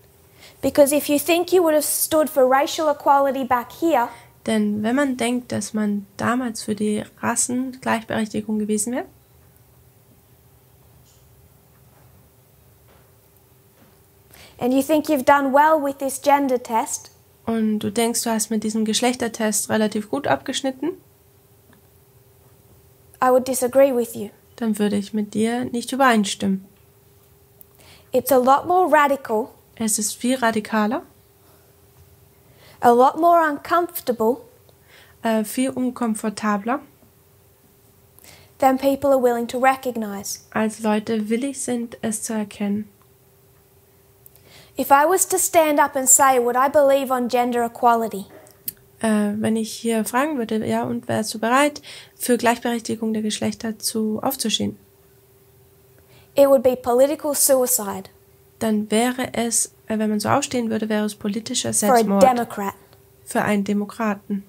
Because if you think you would have stood for racial equality back here, Denn wenn man denkt, dass man damals für die Rassengleichberechtigung gewesen wäre, and you think you've done well with this gender test, und du denkst, du hast mit diesem Geschlechtertest relativ gut abgeschnitten, I would disagree with you. dann würde ich mit dir nicht übereinstimmen. It's a lot more radical, Es ist viel radikaler, a lot more uncomfortable viel unkomfortabler, than people are willing to recognize. als Leute willig sind, es zu erkennen. If I was to stand up and say what I believe on gender equality, Wenn ich hier fragen würde, ja, und wärst du bereit, für Gleichberechtigung der Geschlechter aufzustehen, it would be political suicide dann wäre es, wenn man so aufstehen würde, wäre es politischer for a Selbstmord Democrat. für einen Demokraten.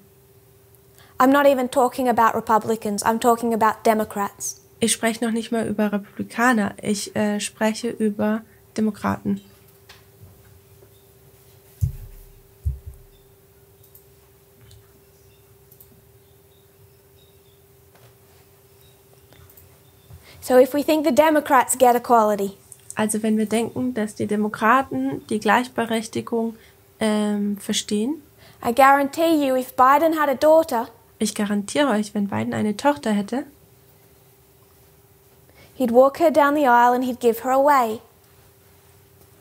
I'm not even talking about Republicans, I'm talking about Democrats. Ich spreche noch nicht mal über Republikaner, ich spreche über Demokraten. So if we think the Democrats get equality, Also wenn wir denken, dass die Demokraten die Gleichberechtigung verstehen, I guarantee you, if Biden had a daughter, Ich garantiere euch, wenn Biden eine Tochter hätte, he'd walk her down the aisle and he'd give her away.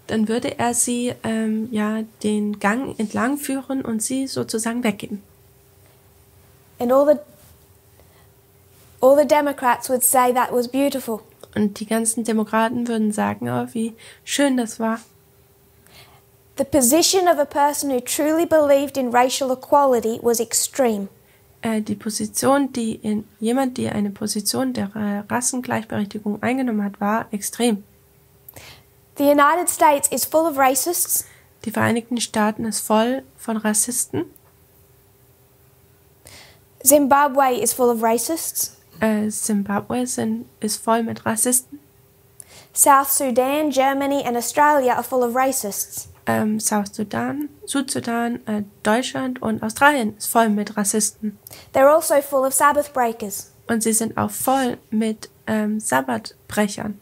dann würde er sie den Gang entlang führen und sie sozusagen weggeben. And all the Democrats would say that was beautiful. Und die ganzen Demokraten würden sagen, oh, wie schön das war. The position of a person who truly believed in racial equality was extreme. Die Position, jemand, der eine Position der Rassengleichberechtigung eingenommen hat, war extrem. The United States is full of racists. Die Vereinigten Staaten ist voll von Rassisten. Zimbabwe is full of racists. Zimbabwe ist voll mit Rassisten. South Sudan, Germany and Australia are full of racists. Südsudan, Deutschland und Australien ist voll mit Rassisten. They're also full of Sabbath breakers. Und sie sind auch voll mit Sabbatbrechern.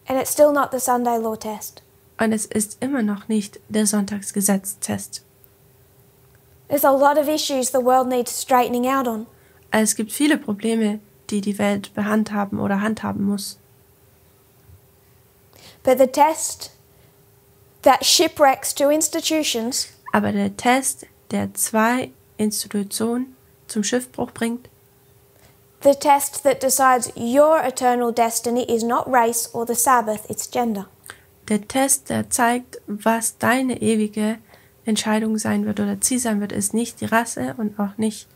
And it's still not the Sunday law test. Und es ist immer noch nicht der Sonntagsgesetztest. There's a lot of issues the world needs straightening out on. Es gibt viele Probleme, die die Welt handhaben muss. But the test that shipwrecks two institutions Aber der Test, der 2 Institutionen zum Schiffbruch bringt, the test that decides your eternal destiny is not race or the Sabbath, it's gender. der Test, der zeigt, was deine ewige Entscheidung sein wird oder Ziel sein wird, ist nicht die Rasse und auch nicht,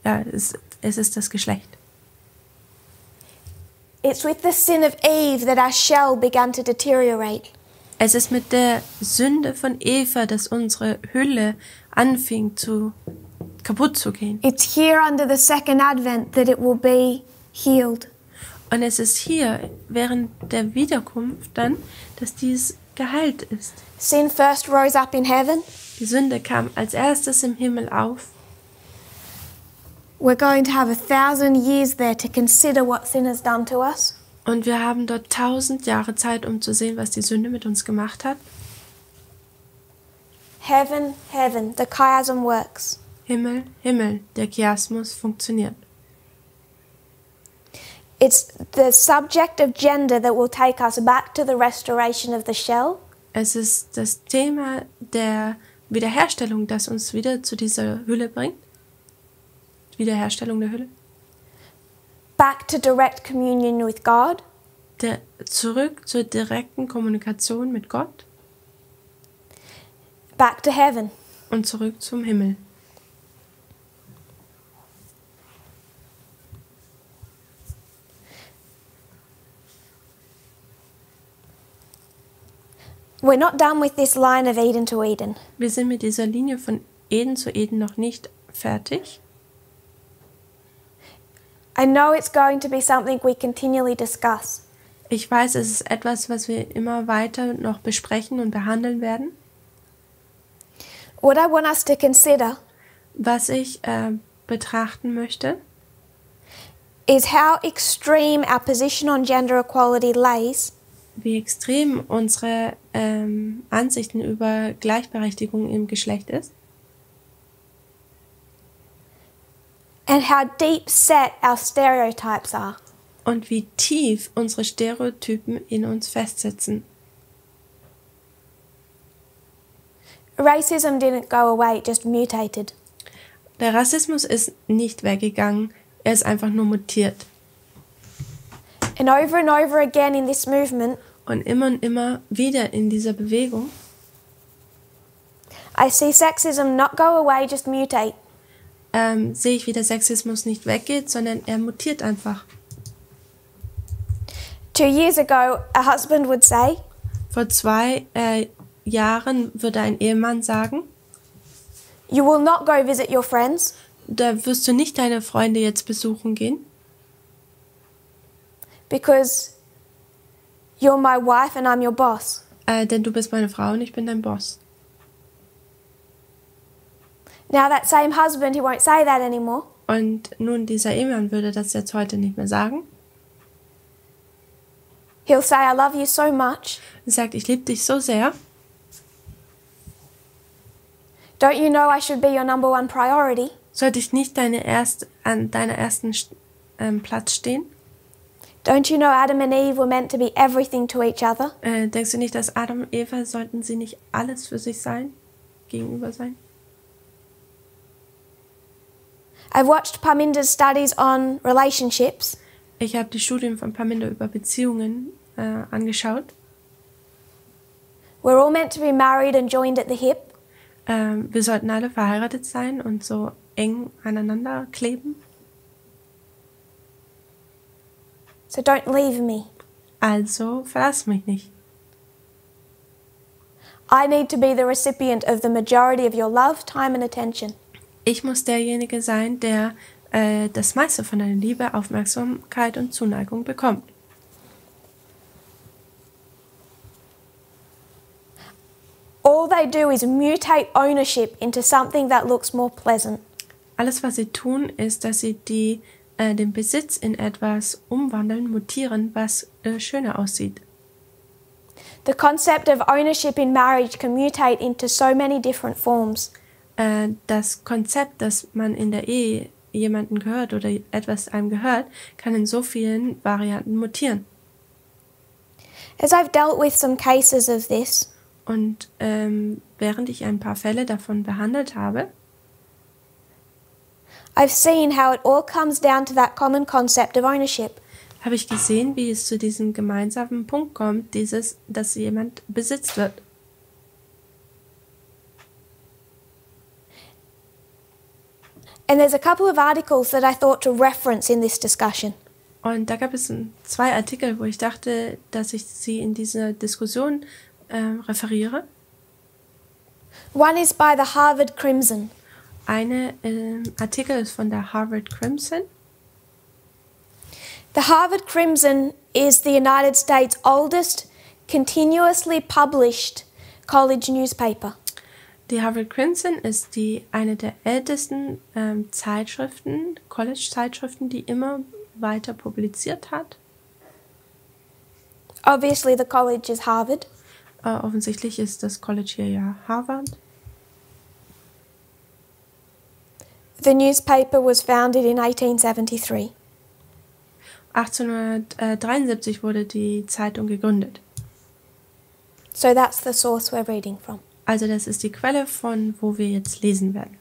es ist das Geschlecht. It's with the sin of Eve that our shell began to deteriorate. Es ist mit der Sünde von Eva, dass unsere Hülle anfing kaputt zu gehen. It's here under the second advent that it will be healed. Und es ist hier, während der Wiederkunft dann, dass dies geheilt ist. Sin first rose up in heaven. Die Sünde kam als erstes im Himmel auf. We're going to have 1,000 years there to consider what sin has done to us. Und wir haben dort 1000 Jahre Zeit, um zu sehen, was die Sünde mit uns gemacht hat. Heaven, heaven, the chiasm works. Himmel, Himmel, der Chiasmus funktioniert. It's the subject of gender that will take us back to the restoration of the shell. Es ist das Thema der Wiederherstellung, das uns wieder zu dieser Hülle bringt. Wiederherstellung der Hülle. Back to direct communion with God. Zurück zur direkten Kommunikation mit Gott. Back to heaven. Und zurück zum Himmel. We're not done with this line of Eden to Eden. Wir sind mit dieser Linie von Eden zu Eden noch nicht fertig. I know it's going to be something we continually discuss. Ich weiß, es ist etwas, was wir immer weiter noch besprechen und behandeln werden. What I want us to consider Was ich betrachten möchte, is how extreme our position on gender equality lays wie extrem unsere Ansichten über Gleichberechtigung im Geschlecht ist and how deep set our stereotypes are. und wie tief unsere Stereotypen in uns festsitzen. Racism didn't go away, it just mutated. Der Rassismus ist nicht weggegangen, er ist einfach nur mutiert. And over again in this movement, Und immer wieder in dieser Bewegung I see sexism not go away, just mutate. sehe ich, wie der Sexismus nicht weggeht, sondern er mutiert einfach. 2 years ago, a husband would say, Vor 2 Jahren würde ein Ehemann sagen, you will not go visit your friends da wirst du nicht deine Freunde jetzt besuchen gehen, because you're my wife and I'm your boss. denn du bist meine Frau und ich bin dein Boss. Now that same husband, he won't say that anymore. Und nun, dieser Ehemann würde das jetzt heute nicht mehr sagen. He'll say, I love you so much. Er sagt, ich liebe dich so sehr. Don't you know I should be your number one priority? Sollte ich nicht an deiner ersten Platz stehen? Don't you know Adam and Eve were meant to be everything to each other? Denkst du nicht, dass Adam und Eva, sollten sie nicht alles für sich gegenüber sein? I've watched Parminder's studies on relationships. Ich habe die Studien von Parminder über Beziehungen angeschaut. We're all meant to be married and joined at the hip. Wir sollten alle verheiratet sein und so eng aneinander kleben. So don't leave me. Also verlass mich nicht. I need to be the recipient of the majority of your love, time and attention. Ich muss derjenige sein, der das meiste von deiner Liebe, Aufmerksamkeit und Zuneigung bekommt. All they do is mutate ownership into something that looks more pleasant. Alles, was sie tun, ist, dass sie den Besitz in etwas umwandeln, mutieren, was schöner aussieht. The concept of ownership in marriage can mutate into so many different forms. Das Konzept, dass man in der Ehe jemanden gehört oder etwas einem gehört, kann in so vielen Varianten mutieren. As I've dealt with some cases of this, Und während ich ein paar Fälle davon behandelt habe, I've seen how it all comes down to that common concept of ownership. habe ich gesehen, wie es zu diesem gemeinsamen Punkt kommt, dass jemand besitzt wird. And there's a couple of articles that I thought to reference in this discussion. Und da gab es 2 Artikel, wo ich dachte, dass ich sie in dieser Diskussion referiere. One is by the Harvard Crimson. Eine Artikel ist von der Harvard Crimson. The Harvard Crimson is the United States' oldest continuously published college newspaper. Die Harvard Crimson ist eine der ältesten Zeitschriften, College-Zeitschriften, die immer weiter publiziert hat. Obviously the college is Harvard. Offensichtlich ist das College hier ja Harvard. The newspaper was founded in 1873. 1873 wurde die Zeitung gegründet. So that's the source we're reading from. Also das ist die Quelle, von wo wir jetzt lesen werden.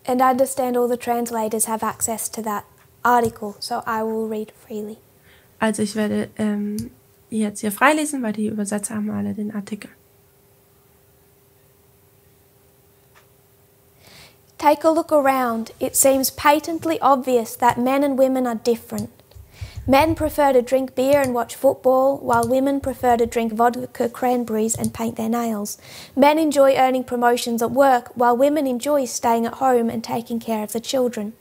And I understand all the translators have access to that article, so I will read freely. Also ich werde jetzt hier freilesen, weil die Übersetzer haben alle den Artikel. Take a look around. It seems patently obvious that men and women are different. Men prefer to drink beer and watch football, while women prefer to drink vodka cranberries and paint their nails. Men enjoy earning promotions at work, while women enjoy staying at home and taking care of the children.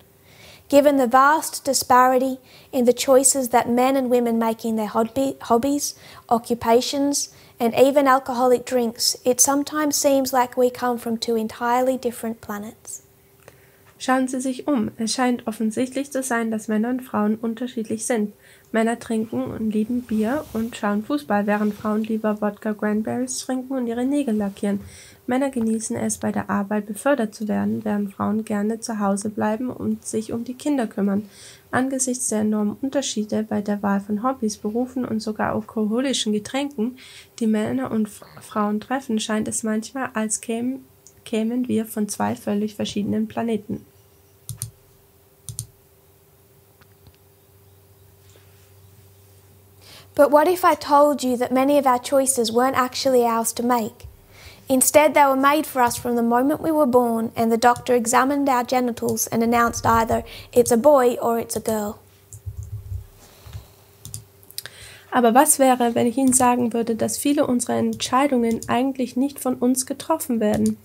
Given the vast disparity in the choices that men and women make in their hobbies, occupations, and even alcoholic drinks, it sometimes seems like we come from 2 entirely different planets. Schauen Sie sich um. Es scheint offensichtlich zu sein, dass Männer und Frauen unterschiedlich sind. Männer trinken und lieben Bier und schauen Fußball, während Frauen lieber Wodka Cranberries trinken und ihre Nägel lackieren. Männer genießen es, bei der Arbeit befördert zu werden, während Frauen gerne zu Hause bleiben und sich um die Kinder kümmern. Angesichts der enormen Unterschiede bei der Wahl von Hobbys, Berufen und sogar alkoholischen Getränken, die Männer und Frauen treffen, scheint es manchmal, als kämen wir von 2 völlig verschiedenen Planeten. But what if I told you that many of our choices weren't actually ours to make? Instead, they were made for us from the moment we were born, and the doctor examined our genitals and announced either it's a boy or it's a girl. Aber was wäre, wenn ich Ihnen sagen würde, dass viele unserer Entscheidungen eigentlich nicht von uns getroffen werden?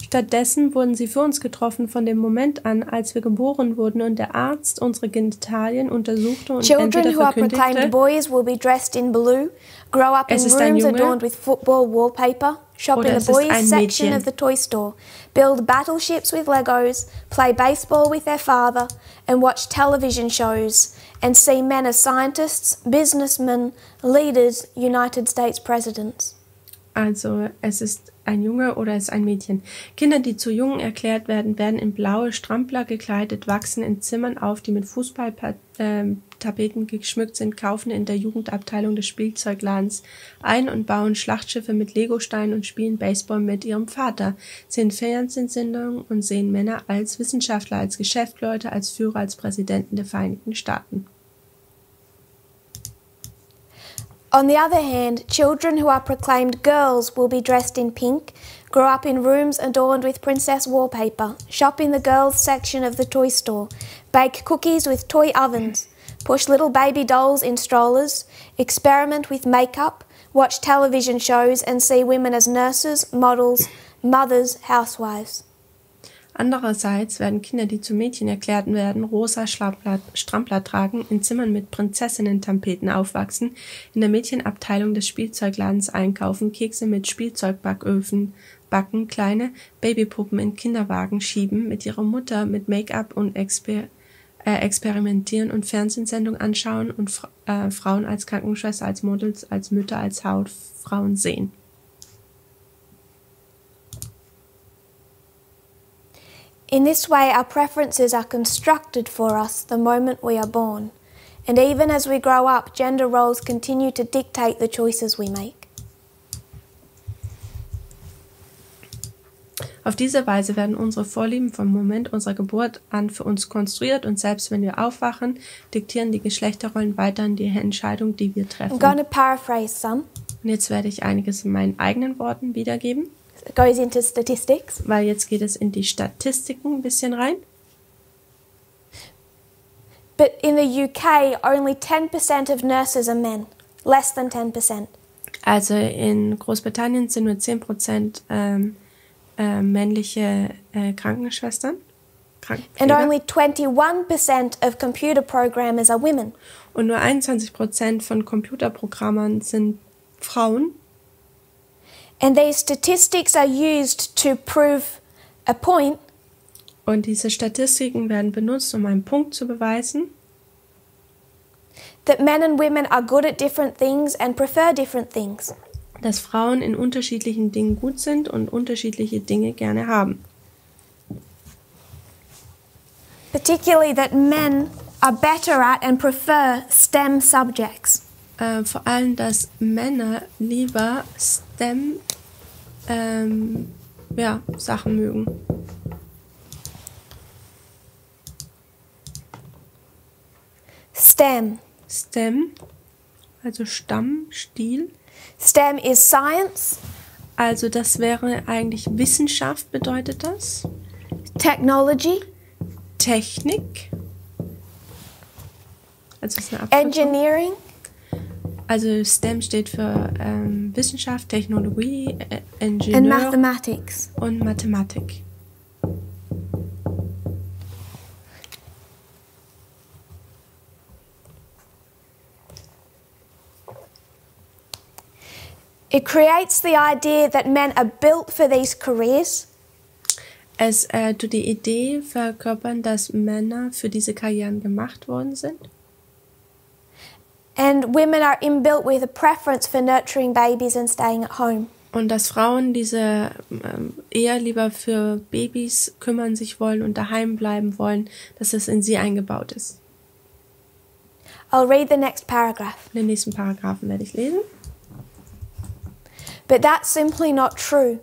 Stattdessen wurden sie für uns getroffen von dem Moment an, als wir geboren wurden und der Arzt unsere Genitalien untersuchte und Children who are proclaimed boys will be dressed in blue, grow up in rooms adorned with football wallpaper, shop in the boys section of the toy store, build battleships with Legos, play baseball with their father, and watch television shows, and see men as scientists, businessmen, leaders, United States presidents. Also es ist ein Junge oder es ist ein Mädchen. Kinder, die zu Jungen erklärt werden, werden in blaue Strampler gekleidet, wachsen in Zimmern auf, die mit Fußballtapeten geschmückt sind, kaufen in der Jugendabteilung des Spielzeugladens ein und bauen Schlachtschiffe mit Legosteinen und spielen Baseball mit ihrem Vater, sehen Fernsehsendungen und sehen Männer als Wissenschaftler, als Geschäftsleute, als Führer, als Präsidenten der Vereinigten Staaten. On the other hand, children who are proclaimed girls will be dressed in pink, grow up in rooms adorned with princess wallpaper, shop in the girls section of the toy store, bake cookies with toy ovens, push little baby dolls in strollers, experiment with makeup, watch television shows and see women as nurses, models, mothers, housewives. Andererseits werden Kinder, die zu Mädchen erklärt werden, rosa Strampler tragen, in Zimmern mit Prinzessinnen-Tapeten aufwachsen, in der Mädchenabteilung des Spielzeugladens einkaufen, Kekse mit Spielzeugbacköfen backen, kleine Babypuppen in Kinderwagen schieben, mit ihrer Mutter mit Make-up und experimentieren und Fernsehsendungen anschauen und Frauen als Krankenschwester, als Models, als Mütter, als Hausfrauen sehen. In this way, our preferences are constructed for us the moment we are born, and even as we grow up, gender roles continue to dictate the choices we make. Auf diese Weise werden unsere Vorlieben vom Moment unserer Geburt an für uns konstruiert und selbst wenn wir aufwachen, diktieren die Geschlechterrollen weiterhin die Entscheidung, die wir treffen. I'm going to paraphrase some. Und jetzt werde ich einiges in meinen eigenen Worten wiedergeben. It goes into statistics. Weil jetzt geht es in die Statistiken ein bisschen rein. But in the UK, only 10% of nurses are men. Less than 10%. Also in Großbritannien sind nur 10% männliche Krankenschwestern. And only 21% of computer programmers are women. Und nur 21% von Computerprogrammern sind Frauen. And these statistics are used to prove a point. Und diese Statistiken werden benutzt, um einen Punkt zu beweisen. That men and women are good at different things and prefer different things. Dass Frauen in unterschiedlichen Dingen gut sind und unterschiedliche Dinge gerne haben. Particularly that men are better at and prefer STEM subjects. Vor allem, dass Männer lieber STEM Sachen mögen. STEM, also Stamm, Stil. STEM is science, Also das wäre eigentlich Wissenschaft, bedeutet das. technology, Technik. Also das ist eine Abkürzung. engineering, Also STEM steht für Wissenschaft, Technologie, and Ingenieur mathematics. und Mathematik. It creates the idea that men are built for these careers, Es tut die Idee verkörpern, dass Männer für diese Karrieren gemacht worden sind. and women are inbuilt with a preference for nurturing babies and staying at home. Und dass Frauen diese eher lieber für Babys kümmern sich wollen und daheim bleiben wollen, dass es in sie eingebaut ist. I'll read the next paragraph. Den nächsten Paragraphen werde ich lesen. But that's simply not true.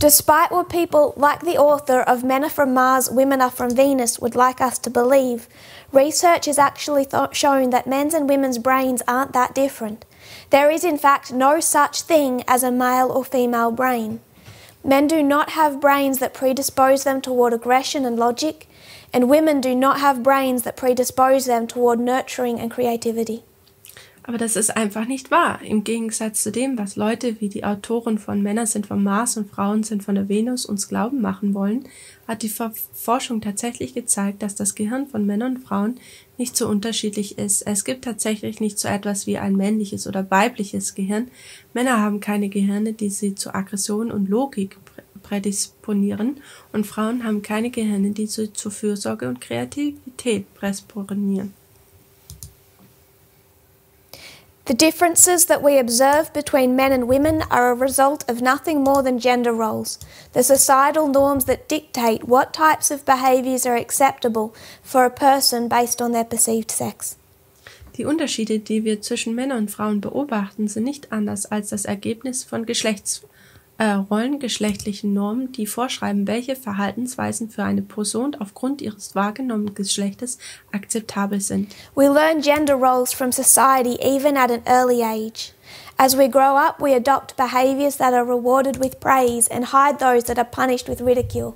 Despite what people like the author of Men Are From Mars, Women Are From Venus would like us to believe, research has actually shown that men's and women's brains aren't that different. There is in fact no such thing as a male or female brain. Men do not have brains that predispose them toward aggression and logic, and women do not have brains that predispose them toward nurturing and creativity. Aber das ist einfach nicht wahr. Im Gegensatz zu dem, was Leute wie die Autoren von Männer sind vom Mars und Frauen sind von der Venus uns glauben machen wollen, hat die Forschung tatsächlich gezeigt, dass das Gehirn von Männern und Frauen nicht so unterschiedlich ist. Es gibt tatsächlich nicht so etwas wie ein männliches oder weibliches Gehirn. Männer haben keine Gehirne, die sie zu Aggression und Logik prädisponieren, und Frauen haben keine Gehirne, die sie zu Fürsorge und Kreativität prädisponieren. The differences that we observe between men and women are a result of nothing more than gender roles, the societal norms that dictate what types of behaviours are acceptable for a person based on their perceived sex. Die Unterschiede, die wir zwischen Männern und Frauen beobachten, sind nicht anders als das Ergebnis von Geschlechtsrollen, geschlechtlichen Normen, die vorschreiben, welche Verhaltensweisen für eine Person aufgrund ihres wahrgenommenen Geschlechtes akzeptabel sind. We learn gender roles from society even at an early age. As we grow up, we adopt behaviours that are rewarded with praise and hide those that are punished with ridicule.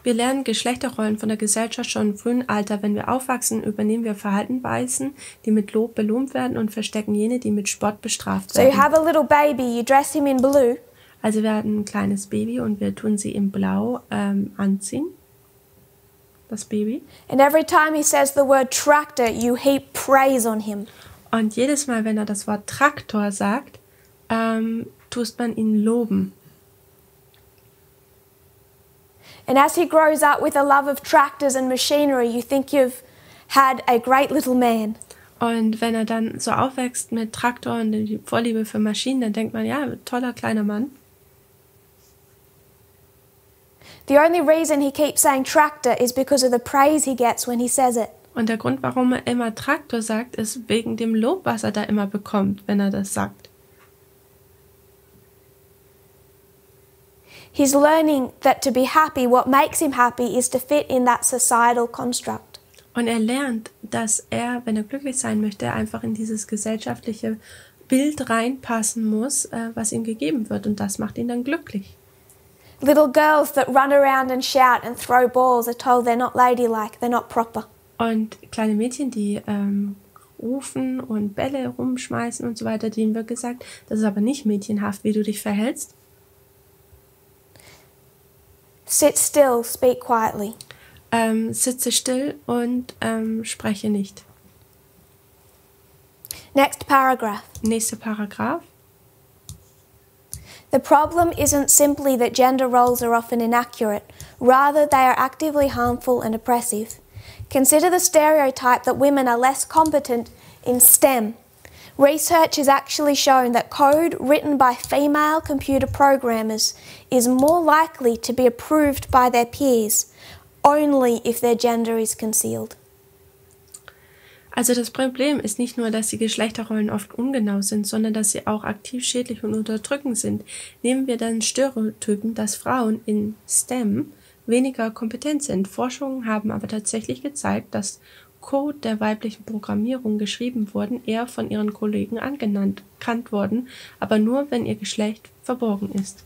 Wir lernen Geschlechterrollen von der Gesellschaft schon im frühen Alter. Wenn wir aufwachsen, übernehmen wir Verhaltensweisen, die mit Lob belohnt werden und verstecken jene, die mit Spott bestraft So you werden. have a little baby, you dress him in blue, Also wir hatten ein kleines Baby und wir tun sie in Blau anziehen. Das Baby. and every time he says the word tractor, you heap praise on him. Und jedes Mal, wenn er das Wort Traktor sagt, tust man ihn loben. And as he grows up with a love of tractors and machinery, you think you've had a great little man. Und wenn er dann so aufwächst mit Traktor und die Vorliebe für Maschinen, dann denkt man, ja, toller kleiner Mann. The only reason he keeps saying tractor is because of the praise he gets when he says it. Und der Grund, warum er immer Traktor sagt, ist wegen dem Lob, was er da immer bekommt, wenn er das sagt. He's learning that to be happy, what makes him happy is to fit in that societal construct. Und er lernt, dass er, wenn er glücklich sein möchte, einfach in dieses gesellschaftliche Bild reinpassen muss, was ihm gegeben wird. Und das macht ihn dann glücklich. Little girls that run around and shout and throw balls are told they're not ladylike, they're not proper. Und kleine Mädchen, die rufen und Bälle rumschmeißen und so weiter, denen wird gesagt, das ist aber nicht mädchenhaft, wie du dich verhältst. Sit still, speak quietly. Sitze still und spreche nicht. Next paragraph. Nächster Paragraph. The problem isn't simply that gender roles are often inaccurate, rather they are actively harmful and oppressive. Consider the stereotype that women are less competent in STEM. Research has actually shown that code written by female computer programmers is more likely to be approved by their peers, only if their gender is concealed. Also das Problem ist nicht nur, dass die Geschlechterrollen oft ungenau sind, sondern dass sie auch aktiv schädlich und unterdrückend sind. Nehmen wir dann Stereotypen, dass Frauen in STEM weniger kompetent sind. Forschungen haben aber tatsächlich gezeigt, dass Code der weiblichen Programmierung geschrieben wurden, eher von ihren Kollegen anerkannt wurden, aber nur, wenn ihr Geschlecht verborgen ist.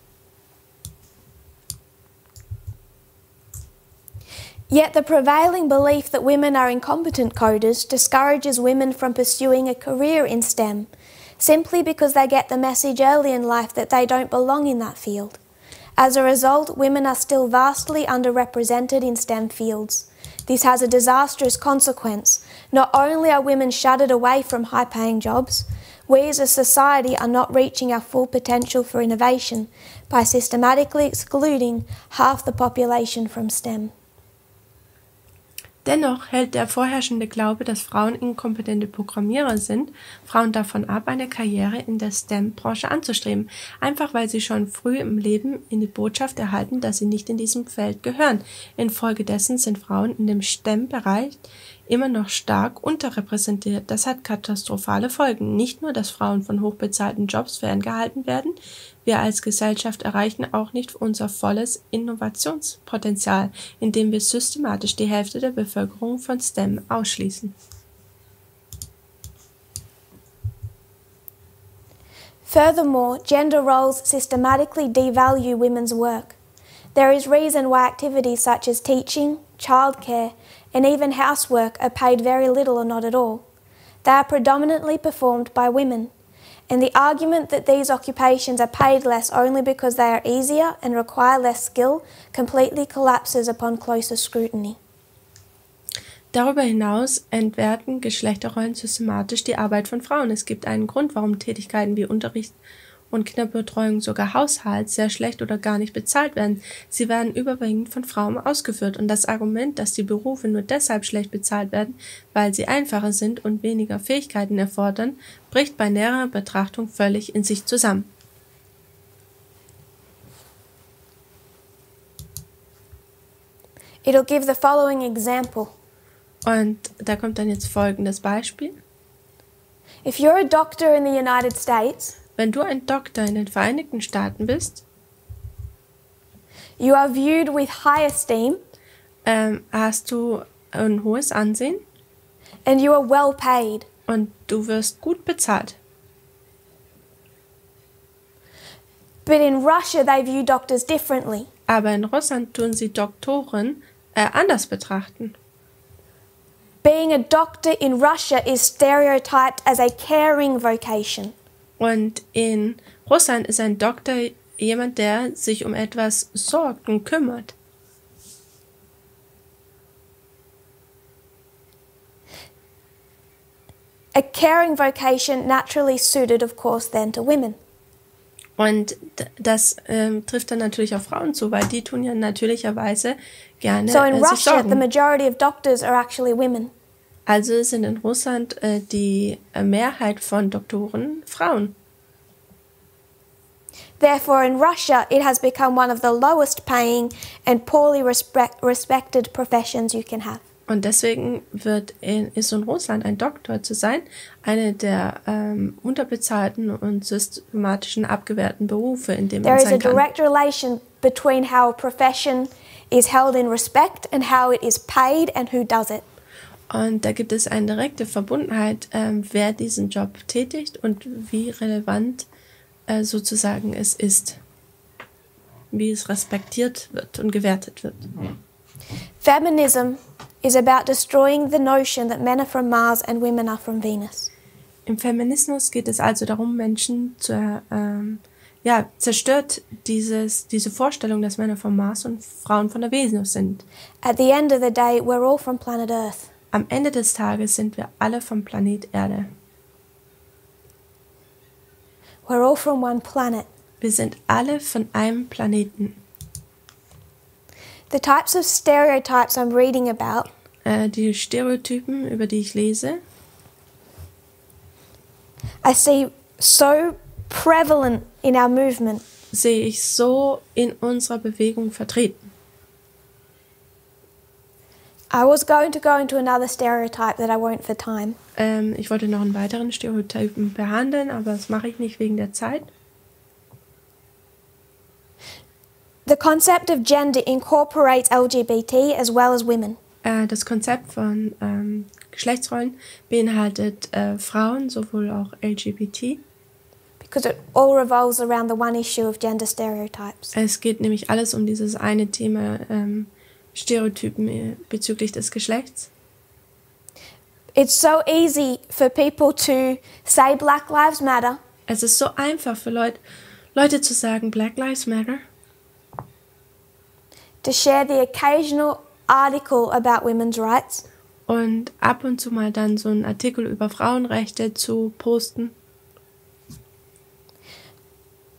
Yet the prevailing belief that women are incompetent coders discourages women from pursuing a career in STEM, simply because they get the message early in life that they don't belong in that field. As a result, women are still vastly underrepresented in STEM fields. This has a disastrous consequence. Not only are women shuttered away from high-paying jobs, we as a society are not reaching our full potential for innovation by systematically excluding half the population from STEM. Dennoch hält der vorherrschende Glaube, dass Frauen inkompetente Programmierer sind, Frauen davon ab, eine Karriere in der STEM-Branche anzustreben, einfach weil sie schon früh im Leben in die Botschaft erhalten, dass sie nicht in diesem Feld gehören. Infolgedessen sind Frauen in dem STEM-Bereich immer noch stark unterrepräsentiert. Das hat katastrophale Folgen. Nicht nur, dass Frauen von hochbezahlten Jobs ferngehalten werden, wir als Gesellschaft erreichen auch nicht unser volles Innovationspotenzial, indem wir systematisch die Hälfte der Bevölkerung von STEM ausschließen. Furthermore, gender roles systematically devalue women's work. There is reason why activities such as teaching, childcare, and even housework are paid very little or not at all. They are predominantly performed by women. And the argument that these occupations are paid less only because they are easier and require less skill completely collapses upon closer scrutiny. Darüber hinaus entwerten Geschlechterrollen systematisch die Arbeit von Frauen. Es gibt einen Grund, warum Tätigkeiten wie Unterricht und Kinderbetreuung, sogar Haushalt, sehr schlecht oder gar nicht bezahlt werden. Sie werden überwiegend von Frauen ausgeführt. Und das Argument, dass die Berufe nur deshalb schlecht bezahlt werden, weil sie einfacher sind und weniger Fähigkeiten erfordern, bricht bei näherer Betrachtung völlig in sich zusammen. It'll give the following example. Und da kommt dann jetzt folgendes Beispiel. If you're a doctor in the United States, Wenn du ein Doktor in den Vereinigten Staaten bist, you are viewed with high esteem hast du ein hohes Ansehen and you are well paid. und du wirst gut bezahlt. But in Russia, they view doctors differently. Aber in Russland tun sie Doktoren anders betrachten. Being a doctor in Russia is stereotyped as a caring vocation. Und in Russland ist ein Doktor jemand, der sich um etwas sorgt und kümmert. A caring vocation naturally suited, of course, then to women. Und das trifft dann natürlich auf Frauen zu, weil die tun ja natürlicherweise gerne So in sich Russia, the sorgen. majority of doctors are actually women. Also sind in Russland die Mehrheit von Doktoren Frauen. Therefore, in Russia, it has become one of the lowest paying and poorly respected professions you can have. Und deswegen ist in Russland ein Doktor zu sein eine der unterbezahlten und systematischen abgewehrten Berufe, in denen man There is a sein kann. direct relation between how a profession is held in respect and how it is paid and who does it. Und da gibt es eine direkte Verbundenheit, wer diesen Job tätigt und wie relevant sozusagen es ist, wie es respektiert wird und gewertet wird. Feminism is about destroying the notion that men are from Mars and women are from Venus. Im Feminismus geht es also darum, Menschen zerstört diese Vorstellung, dass Männer vom Mars und Frauen von der Venus sind. At the end of the day, we're all from planet Earth. Am Ende des Tages sind wir alle vom Planet Erde. We're all from one planet. Wir sind alle von einem Planeten. The types of stereotypes I'm reading about Die Stereotypen, über die ich lese, I see so prevalent in our movement. sehe ich so in unserer Bewegung vertreten. I was going to go into another stereotype that I won't for time. Ich wollte noch einen weiteren Stereotypen behandeln, aber das mache ich nicht wegen der Zeit. The concept of gender incorporates LGBT as well as women. Das Konzept von Geschlechtsrollen beinhaltet Frauen, sowohl auch LGBT. Because it all revolves around the one issue of gender stereotypes. Es geht nämlich alles um dieses eine Thema Stereotypen bezüglich des Geschlechts. It's so easy for people to say Black Lives Matter, Es ist so einfach für Leute zu sagen, Black Lives Matter, to share the occasional article about women's rights, und ab und zu mal dann so einen Artikel über Frauenrechte zu posten.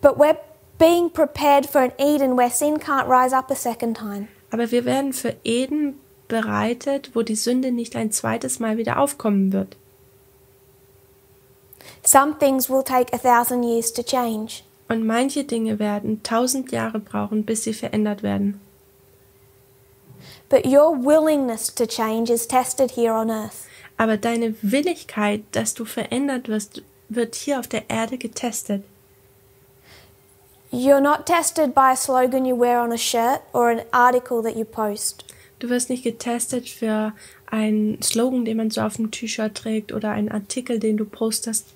but we're being prepared for an Eden where sin can't rise up a second time. Aber wir werden für Eden bereitet, wo die Sünde nicht ein zweites Mal wieder aufkommen wird. Some things will take 1,000 years to change. Und manche Dinge werden 1000 Jahre brauchen, bis sie verändert werden. But your willingness to change is tested here on earth. Aber deine Willigkeit, dass du verändert wirst, wird hier auf der Erde getestet. You're not tested by a slogan you wear on a shirt or an article that you post. Du wirst nicht getestet für einen Slogan, den man so auf dem T-Shirt trägt, oder einen Artikel, den du postest.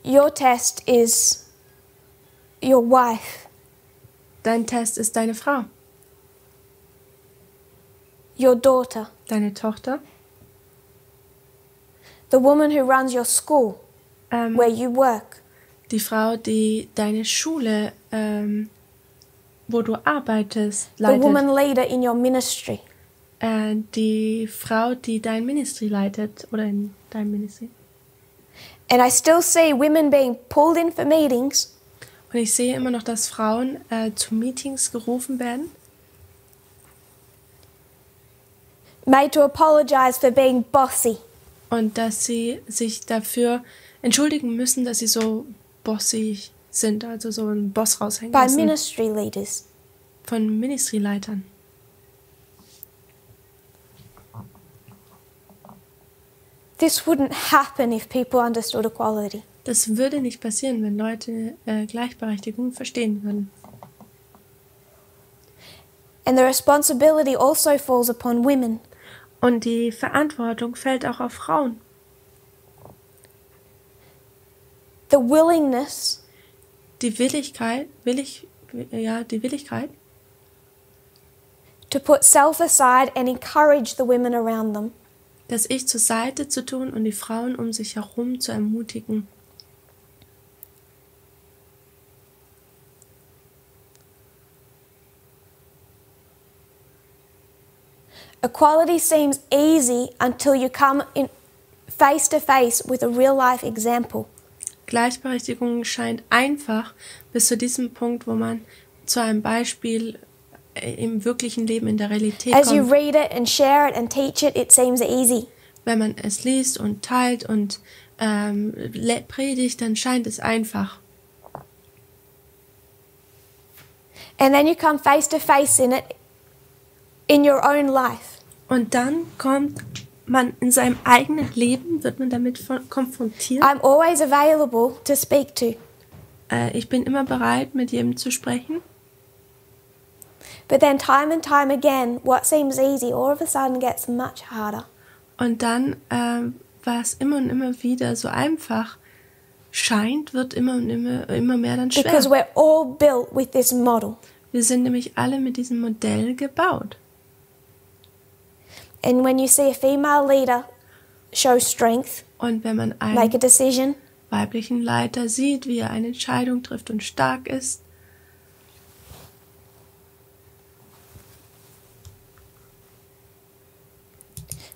Your test is your wife, Dein Test ist deine Frau, your daughter, deine Tochter, the woman who runs your school, where you work, die Frau, die deine Schule, wo du arbeitest, the leitet. woman leader in your ministry, Die Frau, die dein Ministry leitet, oder in deinem Ministry. And I still see women being pulled in for meetings, Und ich sehe immer noch, dass Frauen zu Meetings gerufen werden, made to apologize for being bossy, und dass sie sich dafür entschuldigen müssen, dass sie so bossig sind, also so einen Boss raushängen by lassen ministry leaders. von Ministryleitern. This wouldn't happen if people understood equality. Das würde nicht passieren, wenn Leute Gleichberechtigung verstehen würden. And the responsibility also falls upon women. Und die Verantwortung fällt auch auf Frauen. The willingness Die Willigkeit, die Willigkeit, to put self aside and encourage the women around them. das Ich zur Seite zu tun und die Frauen um sich herum zu ermutigen. Equality seems easy until you come in face to face with a real life example. Gleichberechtigung scheint einfach bis zu diesem Punkt, wo man zu einem Beispiel im wirklichen Leben, in der Realität As you kommt. read it and share it and teach it, it seems easy. Wenn man es liest und teilt und predigt, dann scheint es einfach. And then you come face to face in it in your own life. Und dann kommt man in seinem eigenen Leben, wird man damit konfrontiert. I'm always available to speak to. Ich bin immer bereit, mit jedem zu sprechen. But then time and time again, what seems easy all of a sudden gets much harder. Und dann, was immer und immer wieder so einfach scheint, wird immer und immer mehr dann schwer. Because we're all built with this model. Wir sind nämlich alle mit diesem Modell gebaut. And when you see a female leader show strength, Und wenn man make einen a decision, weiblichen Leiter sieht, wie er eine Entscheidung trifft und stark ist,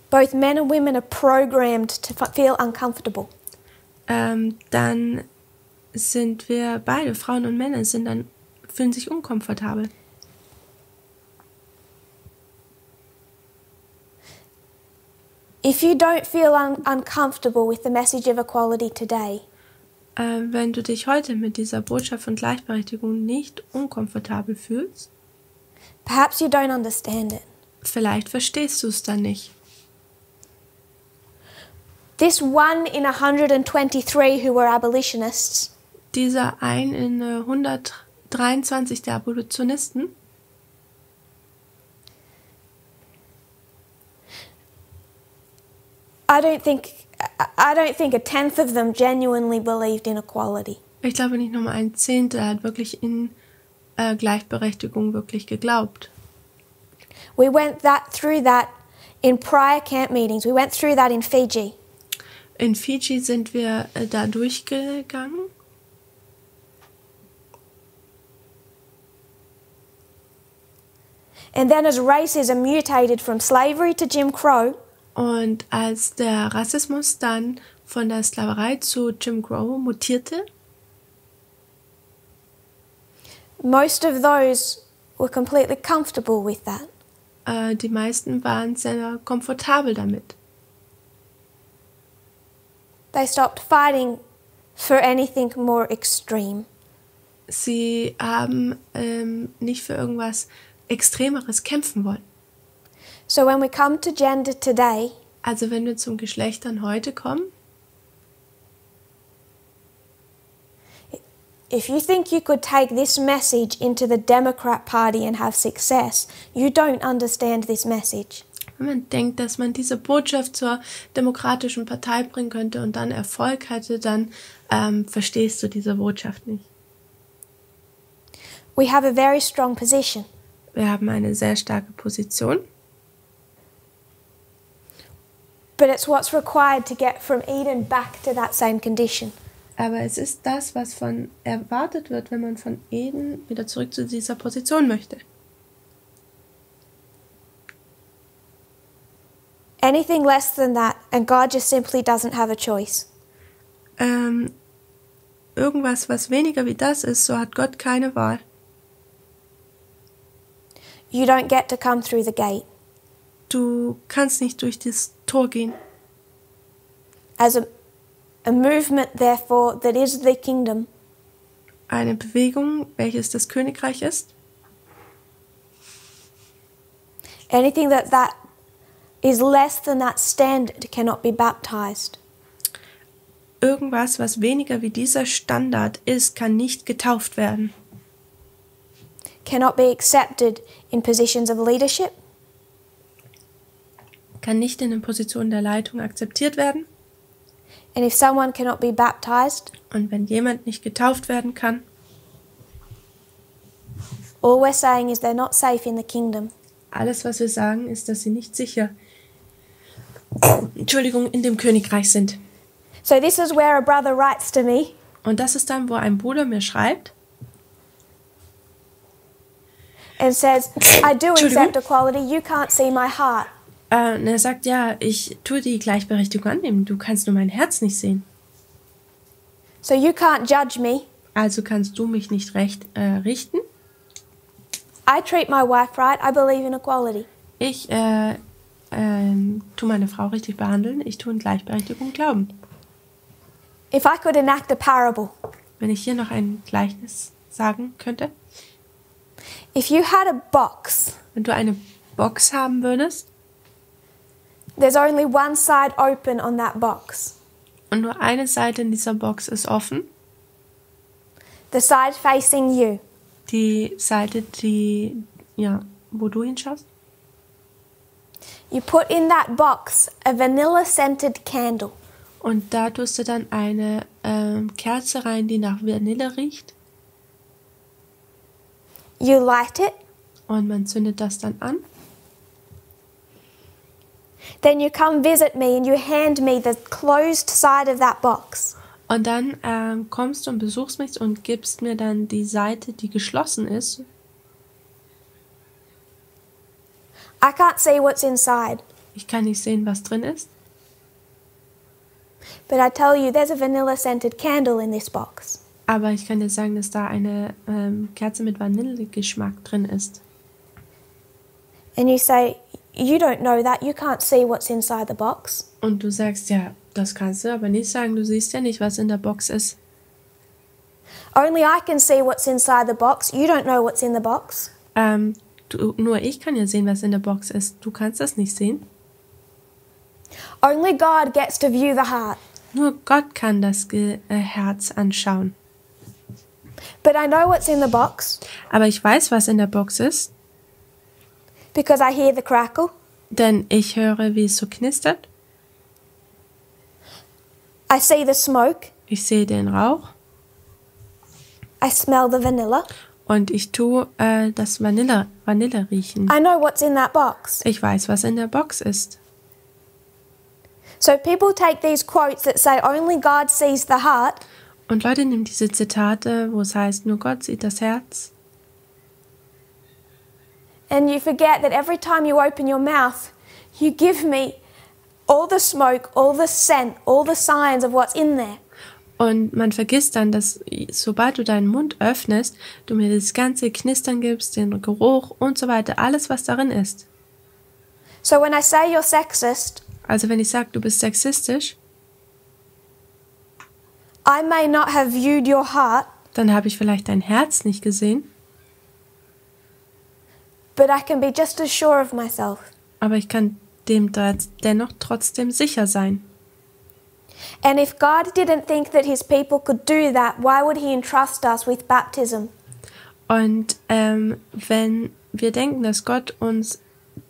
both men and women are programmed to feel uncomfortable. dann sind wir beide, Frauen und Männer, fühlen sich unkomfortabel. If you don't feel uncomfortable with the message of equality today, Wenn du dich heute mit dieser Botschaft von Gleichberechtigung nicht unkomfortabel fühlst, perhaps you don't understand it. vielleicht verstehst du es dann nicht. This 1 in 123 who were abolitionists Dieser ein in 123 der Abolitionisten, I don't think a tenth of them genuinely believed in equality. ich glaube nicht nur mal ein Zehntel hat wirklich in Gleichberechtigung wirklich geglaubt. We went through that in prior camp meetings. We went through that in Fiji. In Fiji sind wir da durchgegangen. And then as racism mutated from slavery to Jim Crow, Und als der Rassismus dann von der Sklaverei zu Jim Crow mutierte, most of those were completely comfortable with that. die meisten waren sehr komfortabel damit. They stopped fighting for anything more extreme. Sie haben nicht für irgendwas Extremeres kämpfen wollen. So when we come to gender today, Also wenn wir zum Geschlechtern heute kommen, if you think you could take this message into the Democrat Party and have success, you don't understand this message. wenn man denkt, dass man diese Botschaft zur Demokratischen Partei bringen könnte und dann Erfolg hätte, dann verstehst du diese Botschaft nicht. We have a very strong position. Wir haben eine sehr starke Position, But it's what's required to get from Eden back to that same condition. aber es ist das, was von erwartet wird, wenn man von Eden wieder zurück zu dieser Position möchte. Anything less than that, and God just simply doesn't have a choice. irgendwas, was weniger wie das ist, so hat Gott keine Wahl. You don't get to come through the gate. Du kannst nicht durch das Tor gehen. As a movement, therefore, that is the kingdom, Eine Bewegung, welches das Königreich ist. anything that is less than that standard cannot be baptized. Irgendwas, was weniger wie dieser Standard ist, kann nicht getauft werden. Cannot be accepted in positions of leadership, Kann nicht in den Positionen der Leitung akzeptiert werden. and if someone cannot be baptized, Und wenn jemand nicht getauft werden kann, all we're saying is they're not safe in the kingdom. alles, was wir sagen, ist, dass sie nicht sicher, in dem Königreich sind. So this is where a brother writes to me, Und das ist dann, wo ein Bruder mir schreibt and says, I do accept equality, you can't see my heart. und er sagt, ja, ich tue die Gleichberechtigung annehmen, du kannst nur mein Herz nicht sehen. So you can't judge me. Also kannst du mich nicht richten. I treat my wife right, I believe in equality. Ich tue meine Frau richtig behandeln, ich tue in Gleichberechtigung glauben. If I could enact a parable, Wenn ich hier noch ein Gleichnis sagen könnte. if you had a box, Wenn du eine Box haben würdest there's only one side open on that box. und nur eine Seite in dieser Box ist offen, The side facing you. die Seite, wo du hinschaust, You put in that box a vanilla-scented candle. und da tust du dann eine Kerze rein, die nach Vanille riecht, You light it. und man zündet das dann an. Then you come visit me and you hand me the closed side of that box. Und dann kommst du und besuchst mich und gibst mir dann die Seite, die geschlossen ist. I can't see what's inside, Ich kann nicht sehen, was drin ist. but I tell you there's a vanilla-scented candle in this box. Aber ich kann dir sagen, dass da eine Kerze mit Vanillegeschmack drin ist. And you say, you don't know that, you can't see what's inside the box. Und du sagst, ja, das kannst du aber nicht sagen, du siehst ja nicht, was in der Box ist. Only I can see what's inside the box, you don't know what's in the box. Nur ich kann ja sehen, was in der Box ist. Du kannst das nicht sehen. Only God gets to view the heart. Nur Gott kann das Herz anschauen. But I know what's in the box Aber ich weiß, was in der Box ist, because I hear the crackle, denn ich höre, wie es so knistert. I see the smoke, Ich sehe den Rauch I smell the vanilla. und ich tue das Vanille riechen. I know what's in that box. Ich weiß, was in der Box ist. So people take these quotes that say only God sees the heart Und Leute nehmen diese Zitate, wo es heißt, nur Gott sieht das Herz. and you forget that every time you open your mouth, you give me all the smoke, all the scent, all the signs of what's in there. Und man vergisst dann, dass sobald du deinen Mund öffnest, du mir das ganze Knistern gibst, den Geruch und so weiter, alles, was darin ist. So when I say you're sexist, Also wenn ich sage, du bist sexistisch, I may not have viewed your heart, dann habe ich vielleicht dein Herz nicht gesehen, but I can be just as sure of myself. aber ich kann dem dennoch trotzdem sicher sein. And if God didn't think that his people could do that, why would he entrust us with baptism? Und wenn wir denken, dass Gott uns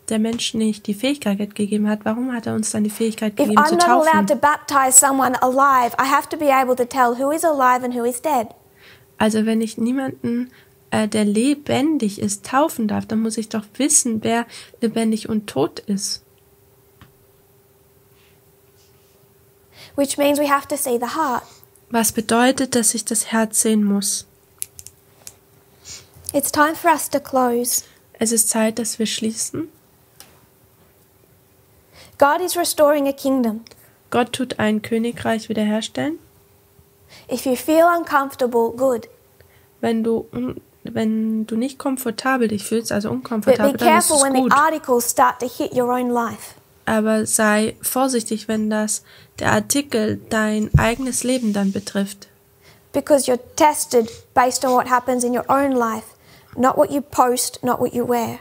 der Mensch nicht die Fähigkeit gegeben hat, warum hat er uns dann die Fähigkeit If gegeben I'm zu not allowed taufen? to baptize someone alive, I have to be able to tell who is alive and who is dead. Also wenn ich niemanden, der lebendig ist, taufen darf, dann muss ich doch wissen, wer lebendig und tot ist. Which means we have to see the heart. Was bedeutet, dass ich das Herz sehen muss. It's time for us to close. Es ist Zeit, dass wir schließen. God is restoring a kingdom. Gott tut ein Königreich wiederherstellen. If you feel uncomfortable, good. Wenn du nicht komfortabel dich fühlst, also But unkomfortabel, be dann ist careful es when the gut. articles start to hit your own life. Aber sei vorsichtig, wenn der Artikel dein eigenes Leben dann betrifft. Because you're tested based on what happens in your own life, not what you post, not what you wear.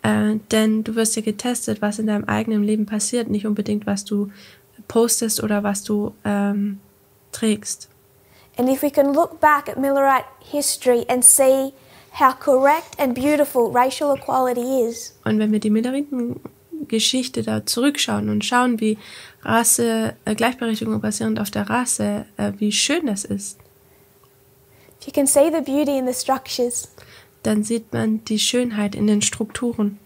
Denn du wirst ja getestet, was in deinem eigenen Leben passiert, nicht unbedingt, was du postest oder was du trägst. And if we can look back at Millerite history and see how correct and beautiful racial equality is, Und wenn wir die Milleriten-Geschichte da zurückschauen und schauen, wie Gleichberechtigung basierend auf der Rasse, wie schön das ist, if you can see the beauty in the structures, dann sieht man die Schönheit in den Strukturen.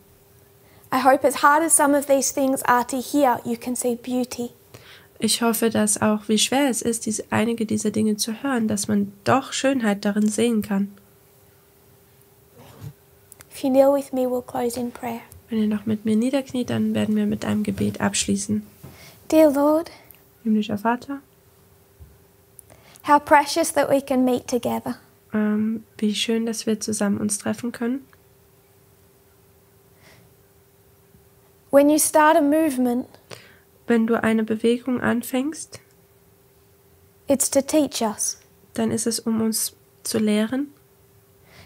I hope as hard as some of these things are to hear, you can see beauty. Ich hoffe, dass auch, wie schwer es ist, einige dieser Dinge zu hören, dass man doch Schönheit darin sehen kann. If you kneel with me, we'll close in prayer. Wenn ihr noch mit mir niederkniet, dann werden wir mit einem Gebet abschließen. Dear Lord, Himmlischer Vater, how precious that we can meet together. wie schön, dass wir zusammen uns treffen können. When you start a movement, Wenn du eine Bewegung anfängst, it's to teach us. dann ist es, um uns zu lehren.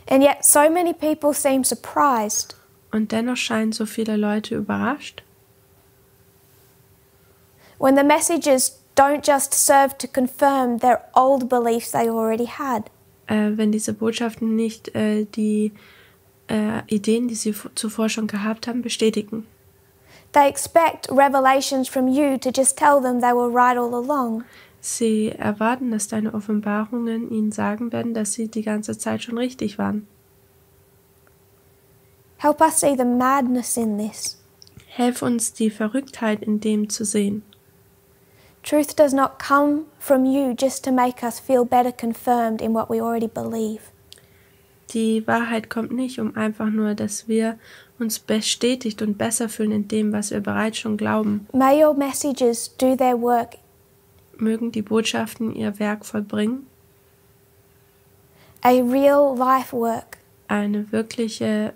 And yet so many people seem surprised. Und dennoch scheinen so viele Leute überrascht, When the messages don't just serve to confirm their old beliefs they already had. wenn diese Botschaften nicht die Ideen, die sie zuvor schon gehabt haben, bestätigen. They expect revelations from you to just tell them they were right all along. Sie erwarten, dass deine Offenbarungen ihnen sagen werden, dass sie die ganze Zeit schon richtig waren. Help us see the madness in this. Helf uns, die Verrücktheit in dem zu sehen. Truth does not come from you just to make us feel better confirmed in what we already believe. Die Wahrheit kommt nicht, um einfach nur, dass wir uns bestätigt und besser fühlen in dem, was wir bereits schon glauben. May your messages do their work. Mögen die Botschaften ihr Werk vollbringen, A real life work eine wirkliche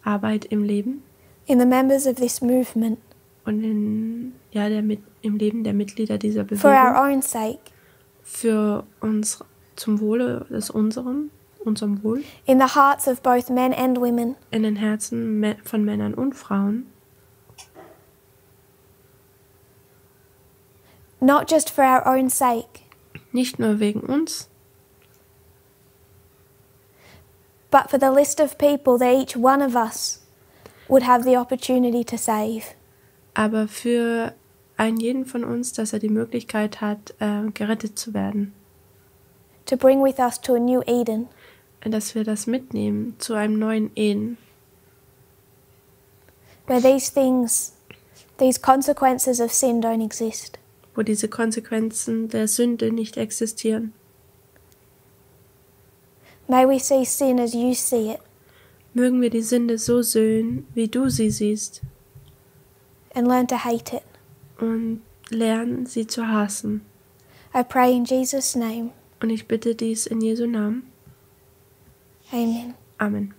Arbeit im Leben in the members of this movement und im Leben der Mitglieder dieser for our Bewegung, own sake, für uns, zum Wohle des unserem Wohl, in the hearts of both men and women. in den Herzen von Männern und Frauen, Not just for our own sake, nicht nur wegen uns, but for the list of people that each one of us would have the opportunity to save. aber für jeden von uns, dass er die Möglichkeit hat, gerettet zu werden. To bring with us to a new Eden, Dass wir das mitnehmen zu einem neuen Ehen, where these consequences of sin don't exist. wo diese Konsequenzen der Sünde nicht existieren. May we see sin as you see it, Mögen wir die Sünde so sehen, wie du sie siehst, and learn to hate it. und lernen, sie zu hassen. I pray in Jesus' name. Und ich bitte dies in Jesu Namen. Amen. Amen.